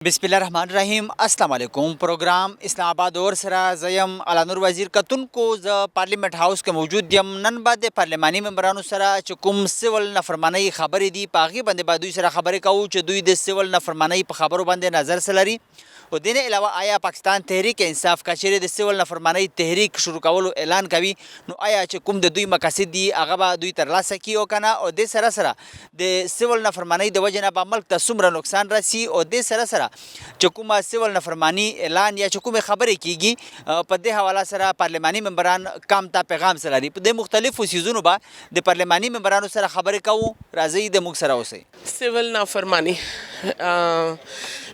बिस्मिल्लाहिर्रहमानिर्रहीम अस्सलाम वालेकुम। प्रोग्राम इस्लामाबाद और सरा जयम अलानुर वजीर कतुन को ज पार्लियामेंट हाउस के मौजूद यम नन बाद पार्लिमानी मेंबरानो सरा चकुम सिविल नफरमानी खबरें दी पागी बंदे बादुई सरा खबरें कहूँ चदुई दे सिविल नफरमानी पर खबरों बंदे नज़र सलरी और देने अलावा आया पाकिस्तान तहरीक इंसाफ का शेर द सिविल नफरमानी तहरीक शुरू कावलो ऐलान कभी नो आया चकुम द दुई मकासद दी अगबा दुई तरला सकी ओ कना और दे सरा सरा दे सिविल नफरमानी द वजना बा मल्क तसुमरा नुकसान रसी और दे सरा सरा चकुमा सिविल नफरमानी ऐलान या चकुम खबरें कीगी पदे हवाला सरा पार्लिमानी मेंबरान काम ता पैगाम सलारी दे मुख्तलिफ सीजनों बा दे पार्लिमानी मेंबरान सरा खबरें कहूँ राजी दे मुखसरा से सिविल नाफरमानी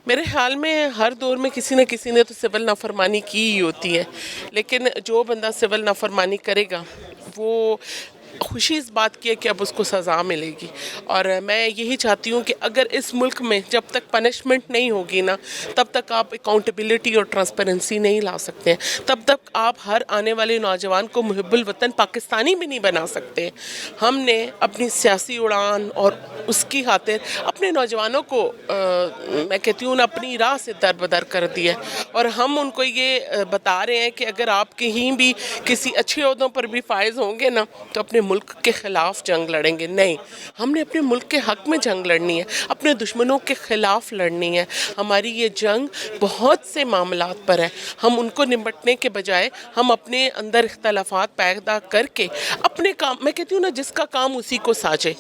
मेरे ख्याल में हर दौर में किसी न किसी ने तो सिविल नाफरमानी की ही होती है, लेकिन जो बंदा सिविल नाफरमानी करेगा वो खुशी इस बात की है कि अब उसको सज़ा मिलेगी। और मैं यही चाहती हूँ कि अगर इस मुल्क में जब तक पनिशमेंट नहीं होगी ना, तब तक आप अकाउंटेबिलिटी और ट्रांसपेरेंसी नहीं ला सकते हैं, तब तक आप हर आने वाले नौजवान को मुहिब्बुल वतन पाकिस्तानी भी नहीं बना सकते। हमने अपनी सियासी उड़ान और उसकी खातिर अपने नौजवानों को मैं कहती हूँ अपनी राह से दरबदर कर दिया है, और हम उनको ये बता रहे हैं कि अगर आप कहीं भी किसी अच्छे ओहदों पर भी फायज होंगे ना तो अपने मुल्क के ख़िलाफ़ जंग लड़ेंगे। नहीं, हमने अपने मुल्क के हक़ में जंग लड़नी है, अपने दुश्मनों के ख़िलाफ़ लड़नी है। हमारी ये जंग बहुत से मामलात पर है, हम उनको निपटने के बजाय हम अपने अंदर इख्तलाफात पैदा करके अपने काम, मैं कहती हूँ ना, जिसका काम उसी को साजे।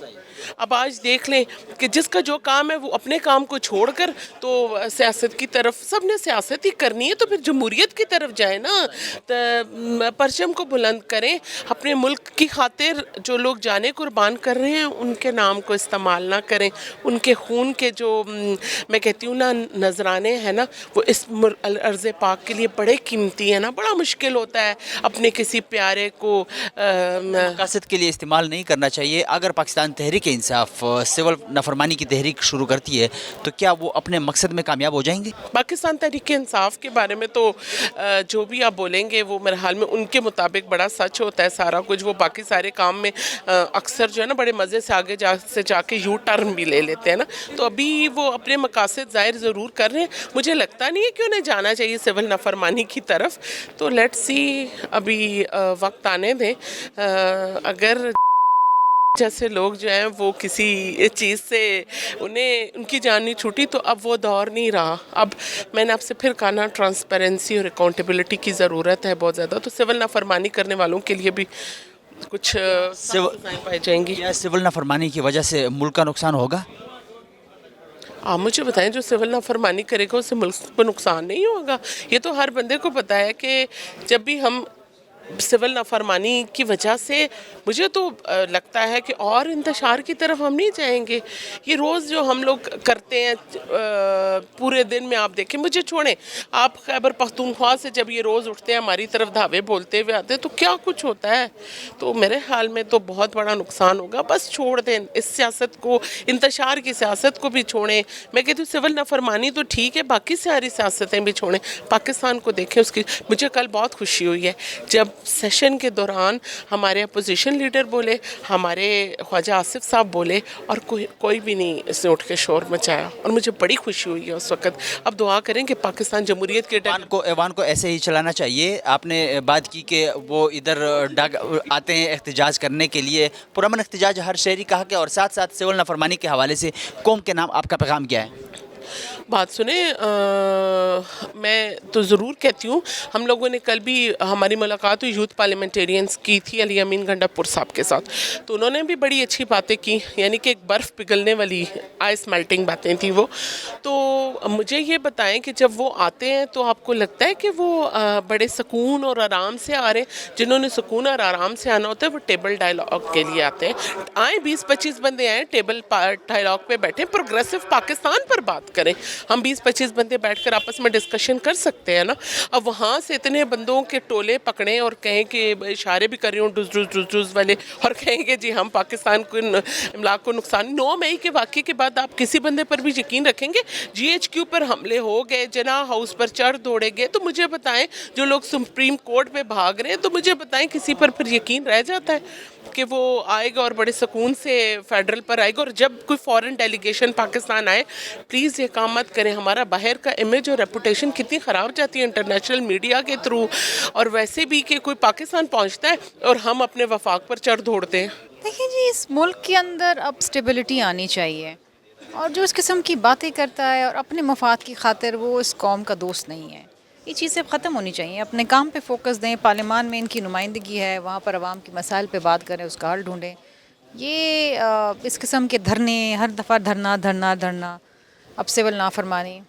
अब आज देख लें कि जिसका जो काम है वो अपने काम को छोड़कर तो सियासत की तरफ, सब ने सियासत ही करनी है तो फिर जमहूरियत की तरफ जाए ना, तो परचम को बुलंद करें। अपने मुल्क की खातिर जो लोग जाने कुर्बान कर रहे हैं उनके नाम को इस्तेमाल ना करें, उनके खून के जो मैं कहती हूँ ना नजराने हैं ना, वो इस अर्ज़ पाक के लिए बड़े कीमती है ना। बड़ा मुश्किल होता है अपने किसी प्यारे को मकासद के लिए इस्तेमाल नहीं करना चाहिए। अगर पाकिस्तान तहरीक इंसाफ सिविल नफरमानी की तहरीक शुरू करती है तो क्या वो अपने मकसद में कामयाब हो जाएंगे? पाकिस्तान तहरीक इंसाफ के बारे में तो जो भी आप बोलेंगे वो मेरे हाल में उनके मुताबिक बड़ा सच होता है सारा कुछ। वो बाकी सारे काम में अक्सर जो है ना बड़े मज़े से आगे जाके यू टर्न भी ले लेते हैं ना, तो अभी वो अपने मकासद ज़ाहिर ज़रूर कर रहे हैं। मुझे लगता नहीं है कि उन्हें जाना चाहिए सिविल नफरमानी की तरफ, तो लेट्स सी, अभी वक्त आने दें। अगर जैसे लोग जो हैं वो किसी चीज़ से उन्हें उनकी जान नहीं छूटी तो अब वो दौर नहीं रहा। अब मैंने आपसे फिर कहा ना, ट्रांसपेरेंसी और अकाउंटेबिलिटी की ज़रूरत है बहुत ज़्यादा, तो सिविल नाफरमानी करने वालों के लिए भी कुछ पाई जाएंगी। क्या सिविल नाफरमानी की वजह से मुल्क का नुकसान होगा? आप मुझे बताएं, जो सिविल नाफरमानी करेगा उससे मुल्क पर नुकसान नहीं होगा। ये तो हर बंदे को पता है कि जब भी हम सिविल नाफरमानी की वजह से, मुझे तो लगता है कि और इंतशार की तरफ हम नहीं जाएंगे। ये रोज़ जो हम लोग करते हैं पूरे दिन में, आप देखें, मुझे छोड़ें, आप खैबर पख्तूनख्वा से जब ये रोज़ उठते हैं हमारी तरफ धावे बोलते हुए आते हैं तो क्या कुछ होता है। तो मेरे ख्याल में तो बहुत बड़ा नुकसान होगा। बस छोड़ दें इस सियासत को, इंतशार की सियासत को भी छोड़ें। मैं कहती हूँ सिविल नाफरमानी तो ठीक है, बाकी सारी सियासतें भी छोड़ें, पाकिस्तान को देखें उसकी। मुझे कल बहुत खुशी हुई है जब सेशन के दौरान हमारे अपोजिशन लीडर बोले, हमारे ख्वाजा आसिफ साहब बोले, और कोई भी नहीं इसने उठ के शोर मचाया, और मुझे बड़ी खुशी हुई है उस वक़्त। अब दुआ करें कि पाकिस्तान जमहूरियत के ऐवान को ऐसे ही चलाना चाहिए। आपने बात की कि वो इधर आते हैं एहतजाज करने के लिए, पुरअमन एहतजाज हर शहरी कहा के, और साथ साथ सिविल नाफरमानी के हवाले से कौम के नाम आपका पैगाम क्या है? बात सुने, मैं तो ज़रूर कहती हूँ, हम लोगों ने कल भी हमारी मुलाकात हुई यूथ पार्लियामेंटेरियंस की थी अली अमीन गंडापुर साहब के साथ, तो उन्होंने भी बड़ी अच्छी बातें की, यानी कि एक बर्फ़ पिघलने वाली आइस मेल्टिंग बातें थी वो। तो मुझे ये बताएं कि जब वो आते हैं तो आपको लगता है कि वो बड़े सुकून और आराम से आ रहे हैं? जिन्होंने सुकून और आराम से आना होता है वो टेबल डायलॉग के लिए आते हैं। आए 20-25 बंदे आए, टेबल डायलॉग पे बैठे, प्रोग्रेसिव पाकिस्तान पर बात करें। हम 20-25 बंदे बैठकर आपस में डिस्कशन कर सकते हैं ना। अब वहाँ से इतने बंदों के टोले पकड़ें और कहें कि इशारे भी कर रही हूँ डुज डुज डुज डुज वाले, और कहेंगे जी हम पाकिस्तान को इमलाक को नुकसान। 9 मई के वाक़े के बाद आप किसी बंदे पर भी यकीन रखेंगे? GHQ पर हमले हो गए, जना हाउस पर चढ़ दौड़े गए, तो मुझे बताएं, जो लोग सुप्रीम कोर्ट पे भाग रहे हैं, तो मुझे बताएं किसी पर फिर यकीन रह जाता है? کہ وہ آئے گا اور بڑے سکون سے فیڈرل پر آئے گا. اور جب کوئی فورن ڈیلیگیشن پاکستان آئے, پلیز یہ کام مت کریں. ہمارا باہر کا امیج اور ریپوٹیشن کتنی خراب جاتی ہے انٹرنیشنل میڈیا کے تھرو, اور ویسے بھی کہ کوئی پاکستان پہنچتا ہے اور ہم اپنے وفاق پر چڑھ دوڑتے ہیں. دیکھیں جی, اس ملک کے اندر اب اسٹیبلٹی آنی چاہیے, اور جو اس قسم کی باتیں کرتا ہے اور اپنے مفاد کی خاطر وہ اس قوم کا دوست نہیں ہے. یہ چیزیں ختم ہونی چاہیے. اپنے کام پہ فوکس دیں. پارلیمان میں ان کی نمائندگی ہے, وہاں پر عوام کے مسائل پہ بات کریں, اس کا حل ڈھونڈیں. یہ اس قسم کے دھرنے, ہر دفعہ دھرنا, اب سول نافرمانی,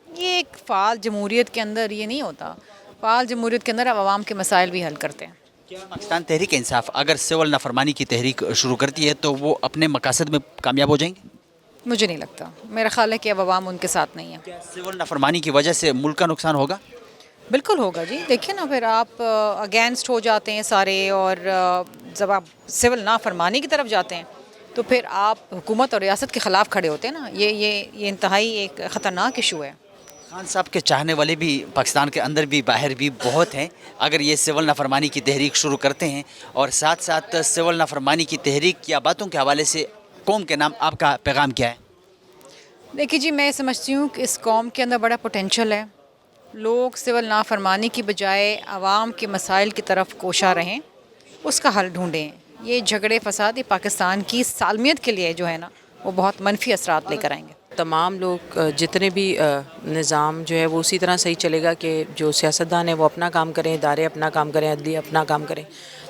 یہ ایک فعال جمہوریت کے اندر یہ نہیں ہوتا. فعال جمہوریت کے اندر اب عوام کے مسائل بھی حل کرتے ہیں. کیا پاکستان تحریک انصاف اگر سول نافرمانی کی تحریک شروع کرتی ہے تو وہ اپنے مقاصد میں کامیاب ہو جائیں گے؟ مجھے نہیں لگتا. میرا خیال ہے کہ اب عوام ان کے ساتھ نہیں ہے. کیا سول نافرمانی کی وجہ سے ملک کا نقصان ہوگا؟ بالکل ہوگا جی. دیکھیں نا, پھر آپ اگینسٹ ہو جاتے ہیں سارے, اور جب آپ سول نافرمانی کی طرف جاتے ہیں تو پھر آپ حکومت اور ریاست کے خلاف کھڑے ہوتے ہیں نا. یہ انتہائی ایک خطرناک ایشو ہے. خان صاحب کے چاہنے والے بھی پاکستان کے اندر بھی باہر بھی بہت ہیں. اگر یہ سول نافرمانی کی تحریک شروع کرتے ہیں اور ساتھ ساتھ سول نافرمانی کی تحریک یا باتوں کے حوالے سے قوم کے نام آپ کا پیغام کیا ہے؟ دیکھیے جی, میں سمجھتی ہوں کہ اس قوم کے اندر بڑا پوٹینشل ہے. لوگ سول نافرمانی کی بجائے عوام کے مسائل کی طرف کوشاں رہیں, اس کا حل ڈھونڈیں. یہ جھگڑے فساد یہ پاکستان کی سالمیت کے لیے جو ہے نا وہ بہت منفی اثرات لے کر آئیں گے. تمام لوگ جتنے بھی نظام جو ہے وہ اسی طرح صحیح چلے گا کہ جو سیاستدان ہیں وہ اپنا کام کریں, ادارے اپنا کام کریں, عدلیہ اپنا کام کریں.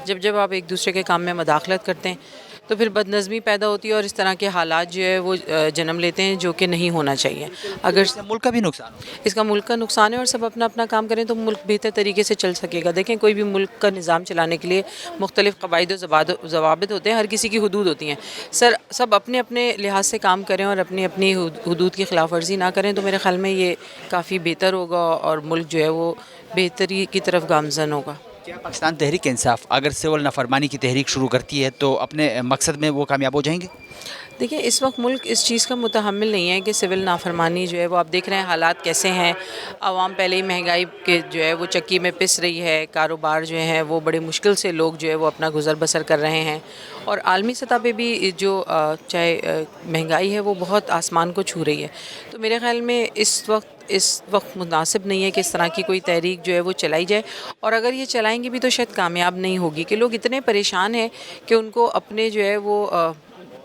جب آپ ایک دوسرے کے کام میں مداخلت کرتے ہیں تو پھر بد نظمی پیدا ہوتی ہے اور اس طرح کے حالات جو ہے وہ جنم لیتے ہیں جو کہ نہیں ہونا چاہیے. اگر اس سے ملک کا بھی نقصان ہو, اس کا ملک کا نقصان ہے اور سب اپنا اپنا کام کریں تو ملک بہتر طریقے سے چل سکے گا. دیکھیں, کوئی بھی ملک کا نظام چلانے کے لیے مختلف قواعد و ضوابط ہوتے ہیں, ہر کسی کی حدود ہوتی ہیں. سب اپنے اپنے لحاظ سے کام کریں اور اپنی حدود کی خلاف ورزی نہ کریں تو میرے خیال میں یہ کافی بہتر ہوگا اور ملک جو ہے وہ بہتری کی طرف گامزن ہوگا. کیا پاکستان تحریک انصاف اگر سول نافرمانی کی تحریک شروع کرتی ہے تو اپنے مقصد میں وہ کامیاب ہو جائیں گے؟ دیکھیں, اس وقت ملک اس چیز کا متحمل نہیں ہے کہ سول نافرمانی جو ہے وہ آپ دیکھ رہے ہیں حالات کیسے ہیں. عوام پہلے ہی مہنگائی کے جو ہے وہ چکی میں پس رہی ہے, کاروبار جو ہے وہ بڑے مشکل سے لوگ جو ہے وہ اپنا گزر بسر کر رہے ہیں, اور عالمی سطح پہ بھی جو چاہے مہنگائی ہے وہ بہت آسمان کو چھو رہی ہے. تو میرے خیال میں اس وقت مناسب نہیں ہے کہ اس طرح کی کوئی تحریک جو ہے وہ چلائی جائے, اور اگر یہ چلائیں گے بھی تو شاید کامیاب نہیں ہوگی کہ لوگ اتنے پریشان ہیں کہ ان کو اپنے جو ہے وہ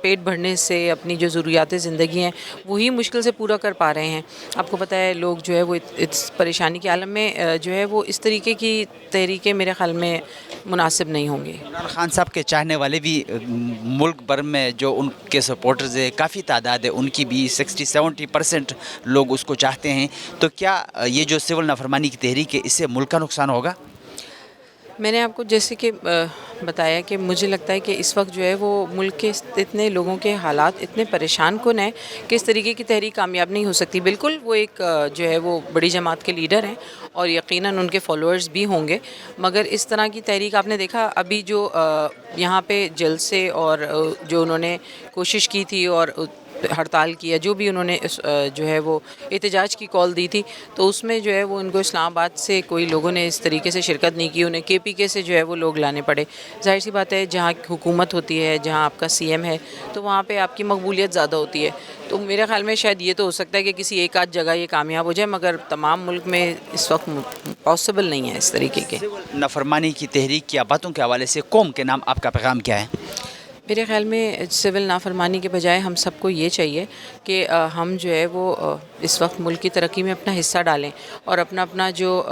پیٹ بھرنے سے اپنی جو ضروریات زندگی ہیں وہی مشکل سے پورا کر پا رہے ہیں. آپ کو پتہ ہے لوگ جو ہے وہ اس پریشانی کے عالم میں جو ہے وہ اس طریقے کی تحریکیں میرے خیال میں مناسب نہیں ہوں گے. عمران خان صاحب کے چاہنے والے بھی ملک بھر میں جو ان کے سپورٹرز ہیں کافی تعداد ہے, ان کی بھی 60-70% لوگ اس کو چاہتے ہیں. تو کیا یہ جو سول نافرمانی کی تحریک ہے اس سے ملک کا نقصان ہوگا؟ میں نے آپ کو جیسے کہ بتایا کہ مجھے لگتا ہے کہ اس وقت جو ہے وہ ملک کے اتنے لوگوں کے حالات اتنے پریشان کن ہیں کہ اس طریقے کی تحریک کامیاب نہیں ہو سکتی. بالکل وہ ایک جو ہے وہ بڑی جماعت کے لیڈر ہیں اور یقیناً ان کے فالوورز بھی ہوں گے, مگر اس طرح کی تحریک آپ نے دیکھا ابھی جو یہاں پہ جلسے اور جو انہوں نے کوشش کی تھی اور ہڑتال کیا, جو بھی انہوں نے جو ہے وہ احتجاج کی کال دی تھی, تو اس میں جو ہے وہ ان کو اسلام آباد سے کوئی لوگوں نے اس طریقے سے شرکت نہیں کی, انہیں KPK سے جو ہے وہ لوگ لانے پڑے. ظاہر سی بات ہے جہاں حکومت ہوتی ہے, جہاں آپ کا CM ہے, تو وہاں پہ آپ کی مقبولیت زیادہ ہوتی ہے. تو میرے خیال میں شاید یہ تو ہو سکتا ہے کہ کسی ایک آدھ جگہ یہ کامیاب ہو جائے, مگر تمام ملک میں اس وقت پاسبل نہیں ہے اس طریقے کے. نافرمانی کی تحریک یا باتوں کے حوالے سے قوم کے نام آپ کا پیغام کیا ہے؟ میرے خیال میں سول نافرمانی کے بجائے ہم سب کو یہ چاہیے کہ ہم جو ہے وہ اس وقت ملک کی ترقی میں اپنا حصہ ڈالیں اور اپنا جو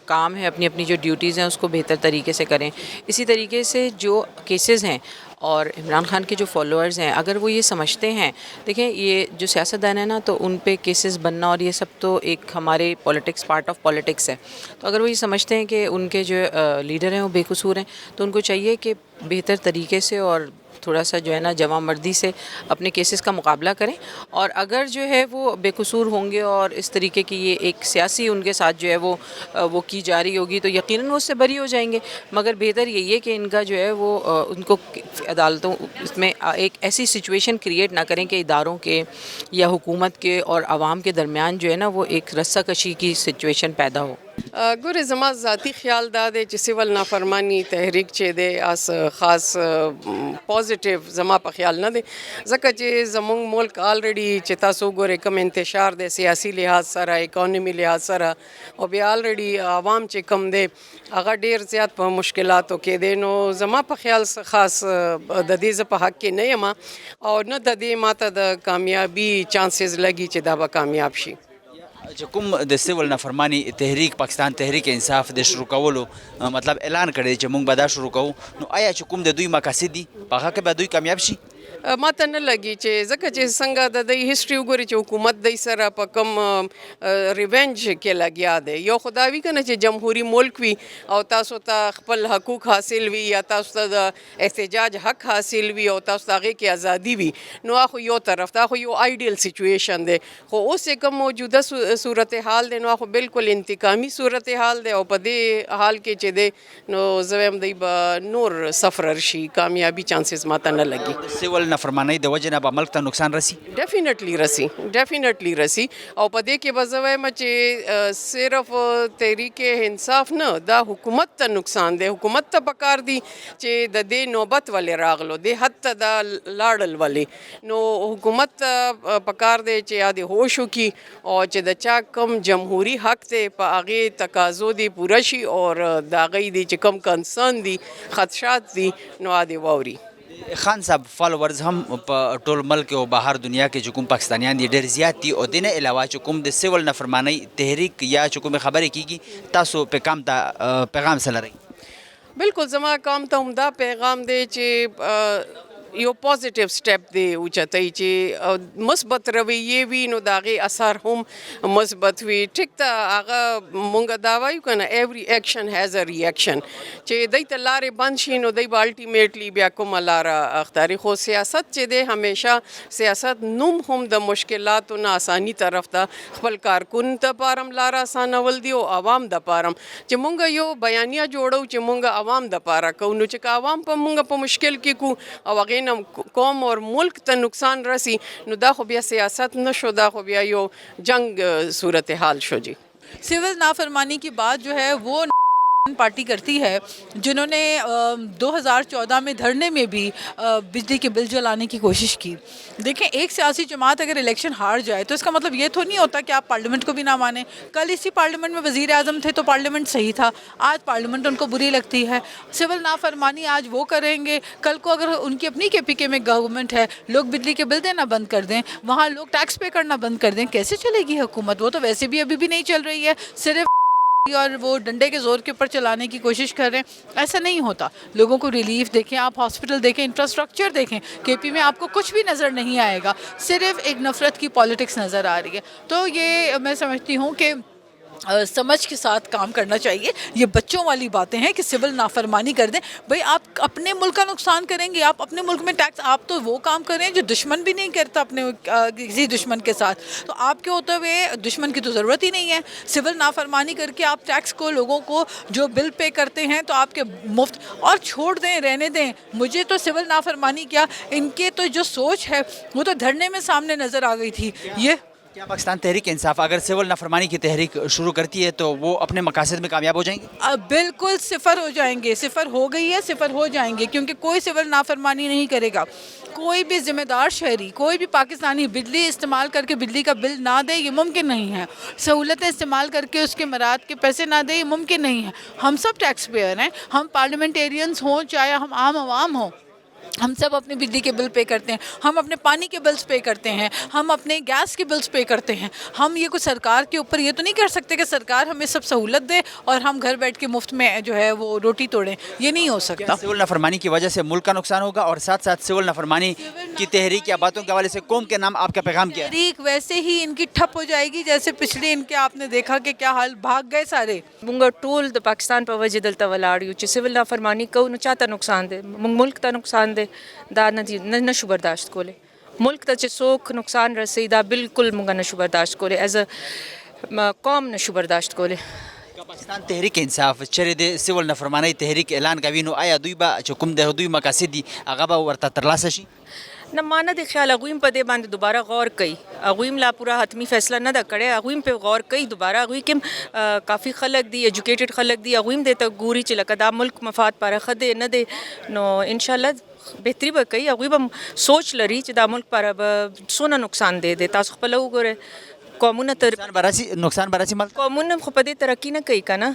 کام ہے, اپنی جو ڈیوٹیز ہیں اس کو بہتر طریقے سے کریں. اسی طریقے سے جو کیسز ہیں اور عمران خان کے جو فالوورز ہیں اگر وہ یہ سمجھتے ہیں, دیکھیں یہ جو سیاستدان ہیں نا تو ان پہ کیسز بننا اور یہ سب تو ایک ہمارے پولیٹکس پارٹ آف پولیٹکس ہے, تو اگر وہ یہ سمجھتے ہیں کہ ان کے جو لیڈر ہیں وہ بے قصور ہیں تو ان کو چاہیے کہ بہتر طریقے سے اور تھوڑا سا جو ہے نا جواں مردی سے اپنے کیسز کا مقابلہ کریں, اور اگر جو ہے وہ بے قصور ہوں گے اور اس طریقے کی یہ ایک سیاسی ان کے ساتھ جو ہے وہ کی جا رہی ہوگی تو یقیناً وہ اس سے بری ہو جائیں گے. مگر بہتر یہی ہے کہ ان کا جو ہے وہ ان کو عدالتوں اس میں ایک ایسی سچویشن کریٹ نہ کریں کہ اداروں کے یا حکومت کے اور عوام کے درمیان جو ہے نا وہ ایک رسہ کشی کی سچویشن پیدا ہو. ګورې زما ذاتی خیال دا دی چې سیول نافرمانی تحریک چې دی اس خاص پازیټیو زما په خیال نه دی ځکه چې زمونږ ملک آلریډي چې تاسو ګورئ کوم انتشار دی سیاسي لحاظ سره اکانومي لحاظ سره او بیا آلریډي عوام چې کم دی هغه ډیر زیات په مشکلاتو کې دی نو زما په خیال خاص د دې زه په حق کې نه یم او نه د دې ماته د کامیابی چانسز لګي چې دا به کامیاب شي چې کوم د سیول نافرمانی تحریک پاکستان تحریک انصاف د شروع کولو مطلب اعلان کړی چې موږ به دا شروع کوو نو آیا چې کوم د دوی مقاصد دي په هغه کې به دوی کامیاب شي ما ته نه لګي چې ځکه چې څنګه د دې هیستوري وګوري چې حکومت دای سره په کم ریونج کې لګیا دی یو خداوي کنه چې جمهوریت ملک وي او تاسو ته خپل حقوق حاصل وي یا تاسو ته د احتجاج حق حاصل وي او تاسو ته هغه کې ازادي وي نو خو یو طرف ته خو یو آیډیل سچويشن دی خو اوس کوم موجوده صورتحال دی نو خو بالکل انتقامي صورتحال دی او په دې حال کې چې دی نو زویم دی به نور سفر شي کامیابی چانسز ماته نه لګي سیول نافرمانی د وجه نه به ملک ته نقصان رسی ډیفینیټلی رسی او په دې کې به زه وایم چې صرف تحریک انصاف نه دا حکومت ته نقصان دی حکومت ته پکار دی چې د دې نوبت ولې راغلو د حد ته دا لاړل ولې نو حکومت ته پکار دی چې یاد هوش وکي او چې د چا کم جمهوری حق ته په هغه تقاضو دی پوره شي او دا غي دی چې کم کنسرن دی خدشات دی نو عادي ووري خان صاحب فالوورز هم په ټول ملک او بهر دنیا کې چې کوم پاکستانیان دي ډېر زیات دي او د نه علاوه چې کوم د سیول نافرمانی تحریک یا چې کوم خبرې کیږي تاسو پیغام سره لرئ بالکل زما کام ته عمده پیغام دی چې یو پازیټیو سټیپ دی اوچتای چې مثبت رویه وي نو د هغې اثر هم مثبت وي ټیک ته هغه مونږ دا وایو که نه ایوری ایکشن هیز ا ریاکشن چې دی ته لارې بند شي نو دی به الټیمیټلی بیا کومه لاره اختاري خو سیاست چې دی همیشه سیاست نوم هم د مشکلاتو نه اساني طرف ته خپل کارکون ته پارم لاره اسانول دي او عوام د پارم چې مونږ یو بیانیه جوړو چې مونږ عوام د پاره کوو نو چې که عوام په مونږ په مشکل کې کو او هغې قوم اور ملک ته نقصان رسی نو دا خو بیا سیاست نشو دا خو بیا یو جنگ صورتحال شو جی सिविल नाफरमानी की बात जो है वो पार्टी करती है जिन्होंने 2014 में धरने में भी बिजली के बिल जलाने की कोशिश की देखें एक सियासी जमात अगर इलेक्शन हार जाए तो इसका मतलब ये तो नहीं होता कि आप पार्लियामेंट को भी ना माने कल इसी पार्लियामेंट में वज़ीर आज़म थे तो पार्लियामेंट सही था आज पार्लियामेंट उनको बुरी लगती है सिविल नाफरमानी आज वो करेंगे कल को अगर उनकी अपनी KPK में गवर्नमेंट है लोग बिजली के बिल देना बंद कर दें वहाँ लोग टैक्स पे करना बंद कर दें कैसे चलेगी हुकूमत वो तो वैसे भी अभी भी नहीं चल रही है सिर्फ और वो डंडे के ज़ोर के ऊपर चलाने की कोशिश कर रहे हैं ऐसा नहीं होता लोगों को रिलीफ देखें आप हॉस्पिटल देखें इंफ्रास्ट्रक्चर देखें KP में आपको कुछ भी नज़र नहीं आएगा सिर्फ एक नफ़रत की पॉलिटिक्स नज़र आ रही है तो ये मैं समझती हूँ कि समझ के साथ काम करना चाहिए ये बच्चों वाली बातें हैं कि सिविल नाफरमानी कर दें भाई आप अपने मुल्क का नुकसान करेंगे आप अपने मुल्क में टैक्स आप तो वो काम कर रहे हैं जो दुश्मन भी नहीं करता अपने किसी दुश्मन के साथ तो आपके होते हुए दुश्मन की तो ज़रूरत ही नहीं है सिविल नाफरमानी करके आप टैक्स को लोगों को जो बिल पे करते हैं तो आपके मुफ्त और छोड़ दें रहने दें मुझे तो सिविल नाफरमानी क्या इनके तो जो सोच है वो तो धरने में सामने नज़र आ गई थी ये क्या पाकिस्तान तहरीक इंसाफ अगर सिविल नाफरमानी की तहरीक शुरू करती है तो वो अपने मकासद में कामयाब हो जाएंगे बिल्कुल सिफर हो जाएंगे सिफर हो गई है सिफर हो जाएंगे क्योंकि कोई सिविल नाफरमानी नहीं करेगा कोई भी ज़िम्मेदार शहरी कोई भी पाकिस्तानी बिजली इस्तेमाल करके बिजली का बिल ना दे ये मुमकिन नहीं है सहूलतें इस्तेमाल करके उसके मराद के पैसे ना दे ये मुमकिन नहीं है हम सब टैक्स पेयर हैं हम पार्लियामेंटेरियंस हों चाहे हम आम आवाम हों हम सब अपने बिजली के बिल पे करते हैं हम अपने पानी के बिल्स पे करते हैं हम अपने गैस के बिल्स पे करते हैं हम ये कुछ सरकार के ऊपर ये तो नहीं कर सकते कि सरकार हमें सब सहूलत दे और हम घर बैठ के मुफ्त में जो है वो रोटी तोड़ें ये नहीं हो सकता सिविल नाफरमानी की वजह से मुल्क का नुकसान होगा और साथ साथ सिविल नाफरमानी की तहरीक या बातों के हवाले से कौम के नाम आपका पैगाम क्या है तहरीक वैसे ही इनकी ठप हो जाएगी जैसे पिछले इनके आपने देखा कि क्या हाल भाग गए सारे मुंगा टोल द पाकिस्तान पर वजह दलता वलाड़ियो च सिविल नाफरमानी को न चाहता नुकसान दे मुल्क ता नुकसान दे दा नशु बर्दाश्त कोले मुल्क ता सोख नुकसान रसी दा बिल्कुल मुंगा नशु बर्दाश्त कोले एज अ कौम नशु बर्दाश्त कोले पाकिस्तान तहरीक इंसाफ चरे दे सिविल नाफरमानी तहरीक ऐलान का विनो आया दुई बा जो कुम दे दुई मकासद दी आगा बा वर्ता तरलासा शी نہ مانا دے خیال اغویم پہ دے باندې دوباره غور کوي اغویم لا پورا حتمی فیصله نه ده کړی اغویم په غور کوي دوباره اغوی کم کافی خلک دی ایجوکیټډ خلک دی اغویم دې ته ګوري چې لکه دا ملک مفاد پاره ښه دی نه دی نو ان شاء الله بهتري به کوي اغوی به سوچ لري چې دا ملک پاره به څونه نقصان دی تاسو خپل وګورئ قومونه تر نقصان براسی ملک قومونه خو په دې ترقي نه کوي که نه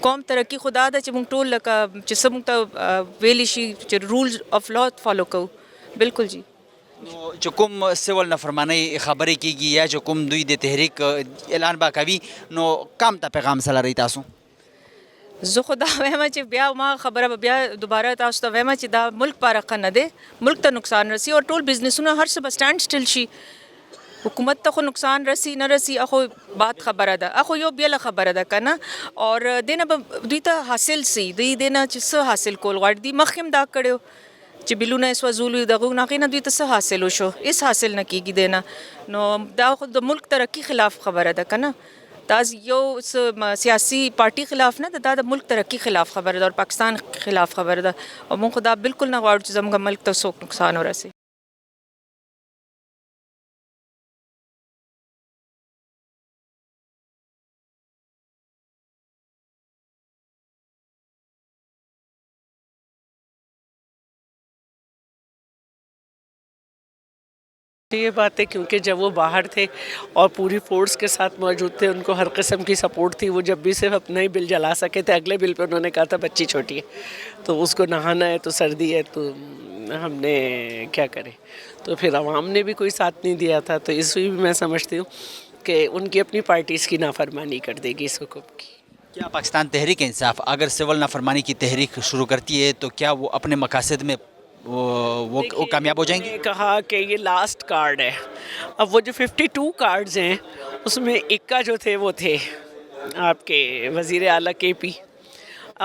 قوم ترقي خدا ده چې موږ ټول لکه چې څه موږ ته ویلی شي چې رولز اف لا فالو کوو بالکل جی نو چې کوم سیول نافرمانی خبرې کیږي یا چې کوم دوی د تحریک اعلان به کوي نو کم ته پیغام سره لري تاسو زه خو دا وایم چې بیا ما خبره به بیا دوباره تاسو ته وایم چې دا ملک پاره ښه نه دی ملک ته نقصان رسی او ټول بزنسونه هر څه به سټینډ سټل شي حکومت ته خو نقصان رسی نه رسی اخو بات خبره ده اخو یو بیله خبره ده که نه اور دینه به دوی ته حاصل سی دوی دینه چې څه حاصل کول غواړي دوی مخکې هم دا کړی چې بلونه یې سوځولي دغه هغې نه دوی ته څه حاصل وشو هېڅ حاصل نه کېږي دی نه نو دا خو د ملک ترقي خلاف خبره ده که نه دا یو سیاسي پارټي خلاف نه ده دا د ملک ترقي خلاف خبره ده او پاکستان خلاف خبره ده او موږ خو دا بالکل نه غواړو چې زموږ ملک ته څوک نقصان ورسي یہ بات ہے کیونکہ جب وہ باہر تھے اور پوری فورس کے ساتھ موجود تھے ان کو ہر قسم کی سپورٹ تھی وہ جب بھی صرف اپنا ہی بل جلا سکے تھے اگلے بل پہ انہوں نے کہا تھا بچی چھوٹی ہے تو اس کو نہانا ہے تو سردی ہے تو ہم نے کیا کرے تو پھر عوام نے بھی کوئی ساتھ نہیں دیا تھا تو اس بھی میں سمجھتی ہوں کہ ان کی اپنی پارٹیز کی نافرمانی کر دے گی اس حکومت کی کیا پاکستان تحریک انصاف اگر سول نافرمانی کی تحریک شروع کرتی ہے تو کیا وہ اپنے مقاصد میں وہ کامیاب ہو جائیں گے کہا کہ یہ لاسٹ کارڈ ہے اب وہ جو 52 کارڈز ہیں اس میں اکا جو تھے وہ تھے آپ کے وزیر اعلیٰ کے پی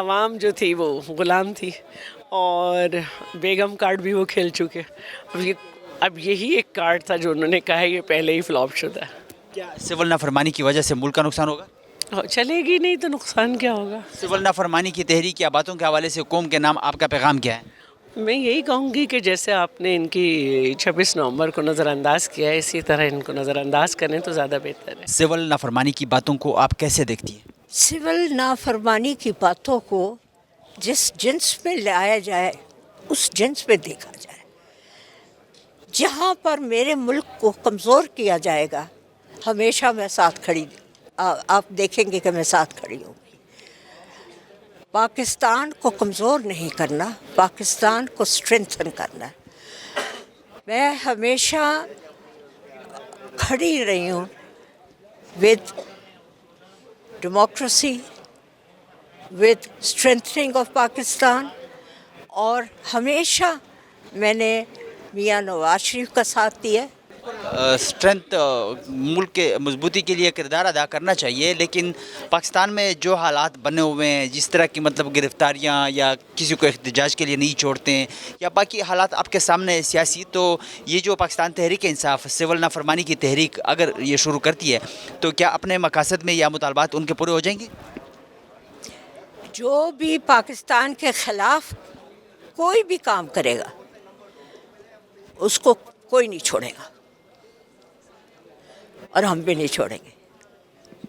عوام جو تھی وہ غلام تھی اور بیگم کارڈ بھی وہ کھیل چکے اب یہی ایک کارڈ تھا جو انہوں نے کہا ہے یہ پہلے ہی فلاپ شدہ ہے کیا سول نافرمانی کی وجہ سے ملک کا نقصان ہوگا چلے گی نہیں تو نقصان کیا ہوگا سول نافرمانی کی تحریک یا باتوں کے حوالے سے قوم کے نام آپ کا پیغام کیا ہے میں یہی کہوں گی کہ جیسے آپ نے ان کی 26 نومبر کو نظر انداز کیا ہے اسی طرح ان کو نظر انداز کریں تو زیادہ بہتر ہے سول نافرمانی کی باتوں کو آپ کیسے دیکھتی ہیں سول نافرمانی کی باتوں کو جس جنس میں لایا جائے اس جنس میں دیکھا جائے جہاں پر میرے ملک کو کمزور کیا جائے گا ہمیشہ میں ساتھ کھڑی آپ دیکھیں گے کہ میں ساتھ کھڑی ہوں پاکستان کو کمزور نہیں کرنا پاکستان کو اسٹرینتھن کرنا میں ہمیشہ کھڑی رہی ہوں with democracy with strengthening of Pakistan اور ہمیشہ میں نے میاں نواز شریف کا ساتھ دیا اسٹرینتھ ملک کے مضبوطی کے لیے کردار ادا کرنا چاہیے لیکن پاکستان میں جو حالات بنے ہوئے ہیں جس طرح کی مطلب گرفتاریاں یا کسی کو احتجاج کے لیے نہیں چھوڑتے ہیں یا باقی حالات آپ کے سامنے سیاسی تو یہ جو پاکستان تحریک انصاف سول نافرمانی کی تحریک اگر یہ شروع کرتی ہے تو کیا اپنے مقاصد میں یا مطالبات ان کے پورے ہو جائیں گے جو بھی پاکستان کے خلاف کوئی بھی کام کرے گا اس کو کوئی نہیں چھوڑے گا اور ہم بھی نہیں چھوڑیں گے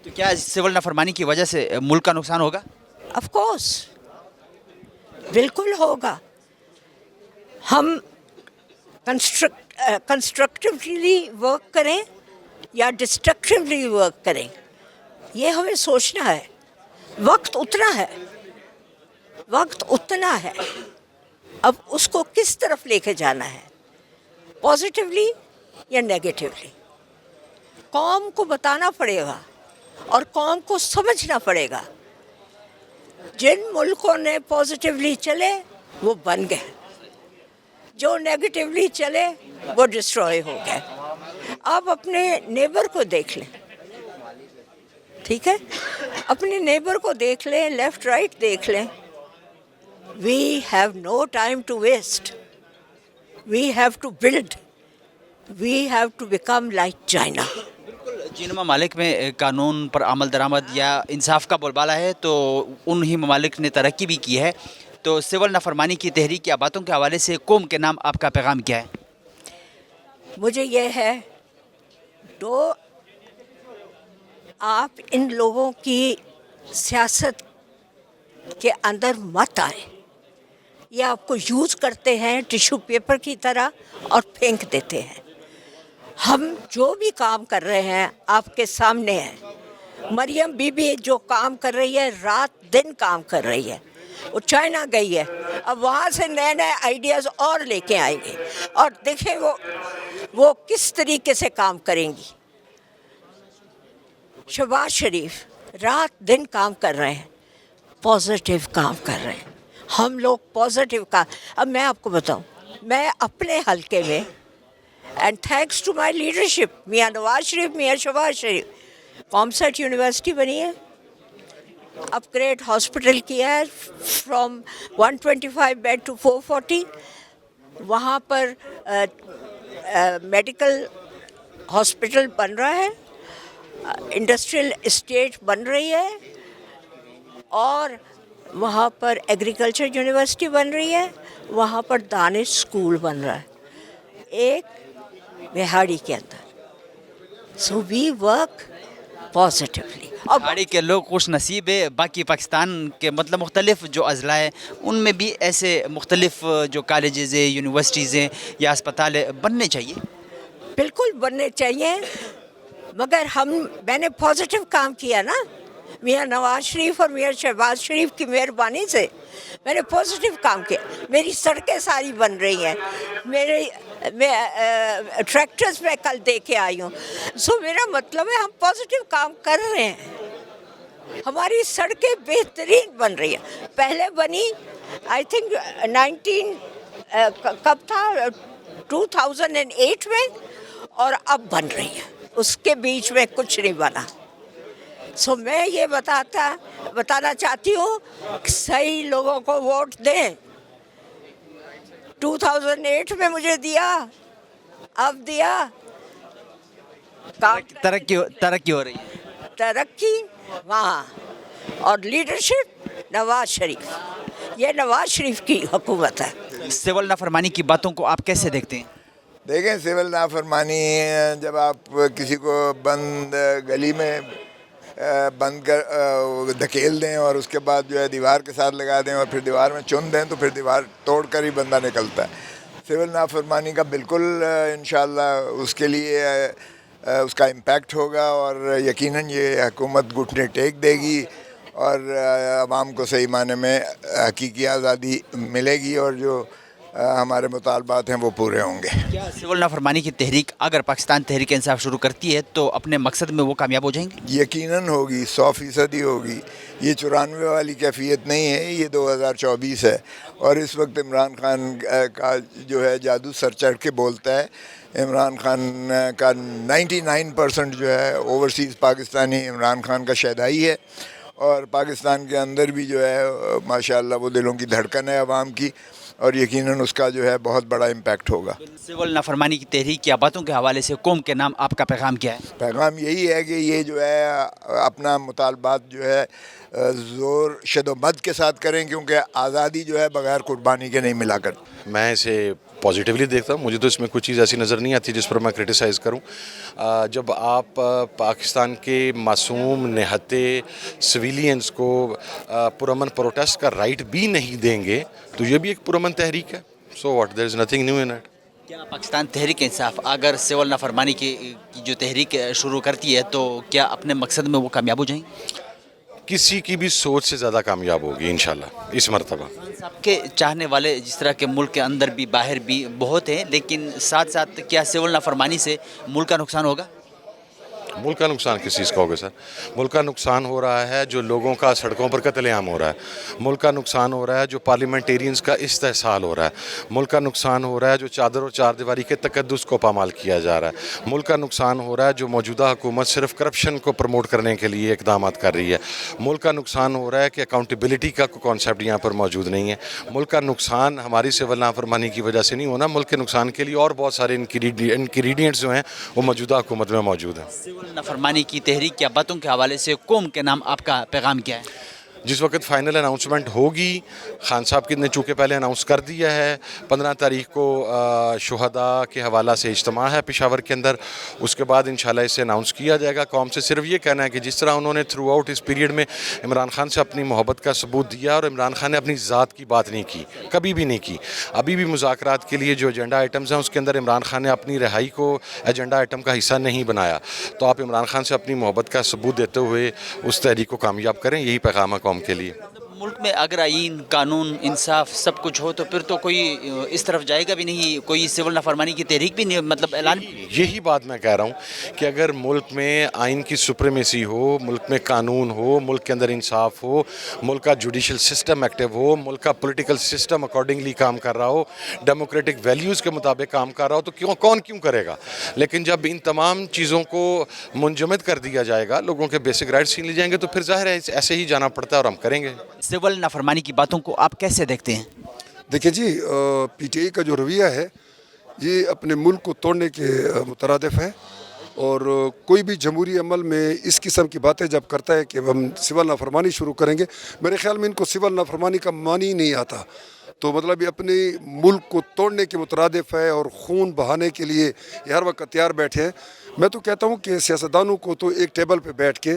تو کیا سول نافرمانی کی وجہ سے ملک کا نقصان ہوگا آف کورس بالکل ہوگا ہم کنسٹرکٹیولی ورک کریں یا ڈسٹرکٹیولی ورک کریں یہ ہمیں سوچنا ہے وقت اتنا ہے اب اس کو کس طرف لے کے جانا ہے پازیٹیولی یا نیگیٹیولی قوم کو بتانا پڑے گا اور قوم کو سمجھنا پڑے گا جن ملکوں نے پازیٹیولی چلے وہ بن گئے جو نیگیٹیولی چلے وہ ڈسٹروائے ہو گئے آپ اپنے نیبر کو دیکھ لیں ٹھیک ہے اپنے نیبر کو دیکھ لیں لیفٹ رائٹ دیکھ لیں we have no time to waste we have to build we have to become like China جن ممالک میں قانون پر عمل درآمد یا انصاف کا بول بالا ہے تو انہی ممالک نے ترقی بھی کی ہے تو سول نافرمانی کی تحریک یا باتوں کے حوالے سے قوم کے نام آپ کا پیغام کیا ہے मुझे ये है तो आप इन लोगों की सियासत के अंदर मत आए। ये आपको यूज़ करते हैं टिश्यू पेपर की तरह और फेंक देते हैं। हम जो भी काम कर रहे हैं आपके सामने है। मरियम बीबी जो काम कर रही है, रात दिन काम कर रही है। वो चाइना गई है, अब वहाँ से नए नए आइडियाज़ और लेके आएंगे और देखें वो किस तरीके से काम करेंगी। शहबाज शरीफ रात दिन काम कर रहे हैं, पॉजिटिव काम कर रहे हैं। हम लोग पॉजिटिव का, अब मैं आपको बताऊं, मैं अपने हलके में and thanks to my leadership, Mian Nawaz Sharif, Mian Shahbaz Sharif, कॉमसर्ट यूनिवर्सिटी बनी है, अपग्रेड हॉस्पिटल किया है फ्रॉम 125 बेड टू 440। वहाँ पर मेडिकल हॉस्पिटल बन रहा है, इंडस्ट्रियल एस्टेट बन रही है और वहाँ पर एग्रीकल्चर यूनिवर्सिटी बन रही है, वहाँ पर दानिश स्कूल बन रहा है एक बिहाड़ी के अंदर। So we work positively. और पहाड़ी के लोग खुश नसीब है, बाकी पाकिस्तान के मतलब मुख्तलिफ जो अजला है उनमें भी ऐसे मुख्तलिफ जो कॉलेजेस है, यूनिवर्सिटीज़ हैं या अस्पताल है बनने चाहिए। बिल्कुल बनने चाहिए, मगर मैंने पॉजिटिव काम किया ना, मियां नवाज शरीफ और मियां शहबाज शरीफ की मेहरबानी से मैंने पॉजिटिव काम किया। मेरी सड़कें सारी बन रही हैं, ट्रैक्टर्स मैं कल दे के आई हूँ। सो मेरा मतलब है हम पॉजिटिव काम कर रहे हैं, हमारी सड़कें बेहतरीन बन रही हैं। पहले बनी आई थिंक कब था 2008 में, और अब बन रही है, उसके बीच में कुछ नहीं बना। सो मैं ये बताना चाहती हूँ कि सही लोगों को वोट दें। 2008 में मुझे दिया, अब दिया, तरक्की हो रही है, तरक्की वहाँ, और लीडरशिप नवाज शरीफ, ये नवाज शरीफ की हुकूमत है। सिविल नाफरमानी की बातों को आप कैसे देखते हैं? देखें, सिविल नाफरमानी जब आप किसी को बंद गली में बंद कर धकेल दें और उसके बाद जो है दीवार के साथ लगा दें और फिर दीवार में चुन दें तो फिर दीवार तोड़ कर ही बंदा निकलता है। सिविल नाफरमानी का बिल्कुल इंशाअल्लाह उसके लिए उसका इम्पैक्ट होगा और यकीनन ये हुकूमत घुटने टेक देगी और आवाम को सही माने में हकीकी आज़ादी मिलेगी और जो हमारे मुतालबात हैं वो पूरे होंगे। क्या सिविल नाफरमानी की तहरीक अगर पाकिस्तान तहरीक इंसाफ शुरू करती है तो अपने मकसद में वो कामयाब हो जाएंगे? यकीनन होगी, 100% होगी। ये 94 वाली कैफियत नहीं है, ये 2024 है और इस वक्त इमरान खान का जो है जादू सर चढ़ के बोलता है। इमरान खान का 99% जो है ओवरसीज़ पाकिस्तानी इमरान खान का शहदाई है और पाकिस्तान के अंदर भी जो है माशाअल्लाह वो दिलों की धड़कन है आवाम की और यकीनन उसका जो है बहुत बड़ा इम्पैक्ट होगा। सिविल नाफरमानी की तहरीक या बातों के हवाले से कौम के नाम आपका पैगाम क्या है? पैगाम यही है कि ये जो है अपना मुतालबात जो है ज़ोर शदोमद के साथ करें क्योंकि आज़ादी जो है बग़ैर कुर्बानी के नहीं मिला करती। मैं इसे पॉजिटिवली देखता हूँ, मुझे तो इसमें कुछ चीज़ ऐसी नज़र नहीं आती जिस पर मैं क्रिटिसाइज़ करूँ। जब आप पाकिस्तान के मासूम निहत्ते सिविलियंस को पुरअमन प्रोटेस्ट का राइट भी नहीं देंगे तो ये भी एक पुरअमन तहरीक है। So what, there is nothing new in it. क्या पाकिस्तान तहरीक इंसाफ अगर सिविल नाफरमानी की जो तहरीक शुरू करती है तो क्या अपने मकसद में वो कामयाब हो जाएंगे? किसी की भी सोच से ज़्यादा कामयाब होगी इंशाल्लाह इस मरतबा। सबके चाहने वाले जिस तरह के मुल्क के अंदर भी बाहर भी बहुत हैं, लेकिन साथ साथ क्या सिविल नाफरमानी से मुल्क का नुकसान होगा? मुल्क का नुकसान किस चीज़ का होगा सर? मुल्क का नुकसान हो रहा है जो लोगों का सड़कों पर कत्लेआम हो रहा है, मुल्क का नुकसान हो रहा है जो पार्लियामेंटेरियंस का इस्तेहसाल हो रहा है, मुल्क का नुकसान हो रहा है जो चादर और चारदीवारी के तकद्दुस को पामाल किया जा रहा है, मुल्क का नुकसान हो रहा है जो मौजूदा हुकूमत सिर्फ करप्शन को प्रमोट करने के लिए इकदाम कर रही है, मुल्क का नुकसान हो रहा है कि अकाउंटेबिलिटी का कोई कॉन्सेप्ट यहाँ पर मौजूद नहीं है, मुल्क का नुकसान हमारी सिविल नाफरमानी की वजह से नहीं होना, मुल्क के नुकसान के लिए और बहुत सारे इंग्रीडियंट्स जो हैं वो मौजूदा हुकूमत में मौजूद हैं। नाफरमानी की तहरीक या बातों के हवाले से कौम के नाम आपका पैगाम क्या है? जिस वक्त फ़ाइनल अनाउंसमेंट होगी, खान साहब ने चूँकि पहले अनाउंस कर दिया है, 15 तारीख को शुहदा के हवाला से इज्तिमा है पेशावर के अंदर, उसके बाद इंशाल्लाह इसे अनाउंस किया जाएगा। कौम से सिर्फ ये कहना है कि जिस तरह उन्होंने थ्रू आउट इस पीरियड में इमरान खान से अपनी मोहब्बत का सबूत दिया और इमरान खान ने अपनी ज़ात की बात नहीं की, कभी भी नहीं की। अभी भी मुज़ाकरात के लिए जो एजेंडा आइटम्स हैं उसके अंदर इमरान खान ने अपनी रिहाई को एजेंडा आइटम का हिस्सा नहीं बनाया। तो आप इमरान खान से अपनी मोहब्बत का सबूत देते हुए उस तहरीक को कामयाब करें, यही पैगाम है कौम के लिए। मुल्क में अगर आइन, कानून, इंसाफ सब कुछ हो तो फिर तो कोई इस तरफ जाएगा भी नहीं, कोई सिविल नाफरमानी की तहरीक भी नहीं, मतलब ऐलान। यही बात मैं कह रहा हूँ कि अगर मुल्क में आइन की सुप्रीमेसी हो, मुल्क में कानून हो, मुल्क के अंदर इंसाफ हो, मुल्क का जुडिशल सिस्टम एक्टिव हो, मुल्क का पॉलिटिकल सिस्टम अकॉर्डिंगली काम कर रहा हो, डेमोक्रेटिक वैल्यूज़ के मुताबिक काम कर रहा हो, तो कौन क्यों करेगा। लेकिन जब इन तमाम चीज़ों को मुंजमद कर दिया जाएगा, लोगों के बेसिक राइट्स छीन लिए जाएंगे, तो फिर ज़ाहिर है ऐसे ही जाना पड़ता है और हम करेंगे। सिविल नाफरमानी की बातों को आप कैसे देखते हैं? देखिए जी, पीटीआई का जो रवैया है ये अपने मुल्क को तोड़ने के मुतरादिफ है, और कोई भी जमहूरी अमल में इस किस्म की बातें जब करता है कि हम सिविल नाफरमानी शुरू करेंगे, मेरे ख्याल में इनको सिविल नाफरमानी का मानी ही नहीं आता। तो मतलब ये अपने मुल्क को तोड़ने के मुतरादिफ है और खून बहाने के लिए ये हर वक्त तैयार बैठे हैं। मैं तो कहता हूँ कि सियासतदानों को तो एक टेबल पे बैठ के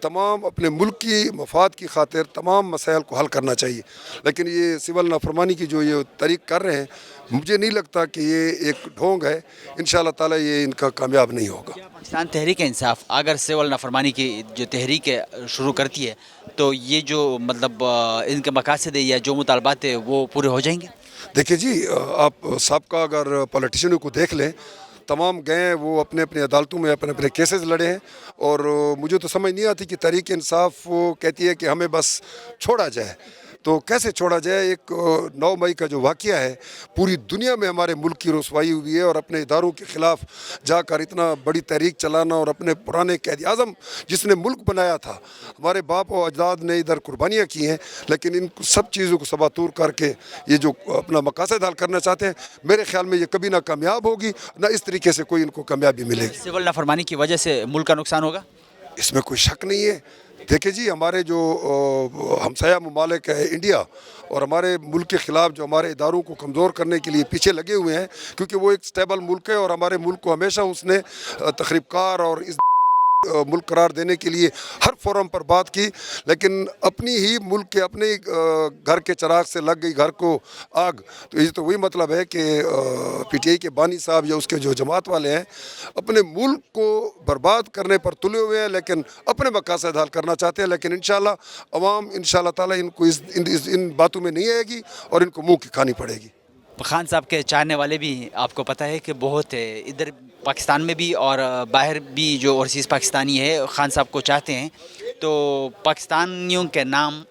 तमाम अपने मुल्क की मफाद की खातिर तमाम मसाइल को हल करना चाहिए, लेकिन ये सिविल नाफरमानी की जो ये तरीक़ कर रहे हैं, मुझे नहीं लगता कि ये एक ढोंग है। इंशाअल्लाह ताला ये इनका कामयाब नहीं होगा। पाकिस्तान तहरीक इंसाफ अगर सिविल नाफरमानी की जो तहरीक शुरू करती है तो ये जो मतलब इनके मकासद है या जो मुतालबात है वो पूरे हो जाएंगे? देखिए जी, आप सबका अगर पॉलिटिशियनों को देख लें, तमाम गए वो अपने अपने अदालतों में अपने अपने केसेस लड़े हैं, और मुझे तो समझ नहीं आती कि तहरीक इंसाफ वो कहती है कि हमें बस छोड़ा जाए। तो कैसे छोड़ा जाए? एक 9 मई का जो वाक़या है, पूरी दुनिया में हमारे मुल्क की रुसवाई हुई है, और अपने इदारों के ख़िलाफ़ जाकर इतना बड़ी तहरीक चलाना, और अपने पुराने कैद आज़म जिसने मुल्क बनाया था, हमारे बाप और अजदाद ने इधर कुर्बानियाँ की हैं, लेकिन इन सब चीज़ों को सबातूर करके ये जो अपना मकासद हल करना चाहते हैं, मेरे ख़्याल में ये कभी ना कामयाब होगी, ना इस तरीके से कोई इनको कामयाबी मिलेगी। सिविल नाफरमानी की वजह से मुल्क का नुकसान होगा, इसमें कोई शक नहीं है। देखिए जी, हमारे जो हमसाया ममालिक है इंडिया, और हमारे मुल्क के ख़िलाफ़ जो हमारे इदारों को कमज़ोर करने के लिए पीछे लगे हुए हैं, क्योंकि वो एक स्टेबल मुल्क है और हमारे मुल्क को हमेशा उसने तखरीबकार और इस मुल्क करार देने के लिए हर फोरम पर बात की, लेकिन अपनी ही मुल्क के अपने घर के चिराग से लग गई घर को आग। तो ये तो वही मतलब है कि पीटीआई के बानी साहब या उसके जो जमात वाले हैं अपने मुल्क को बर्बाद करने पर तुले हुए हैं, लेकिन अपने मकासद हल करना चाहते हैं। लेकिन इंशाल्लाह अवाम इंशाल्लाह ताला इनको इन बातों में नहीं आएगी और इनको मुँह की खानी पड़ेगी। खान साहब के चाहने वाले भी आपको पता है कि बहुत है, इधर पाकिस्तान में भी और बाहर भी जो ओवरसीज़ पाकिस्तानी है खान साहब को चाहते हैं। तो पाकिस्तानियों के नाम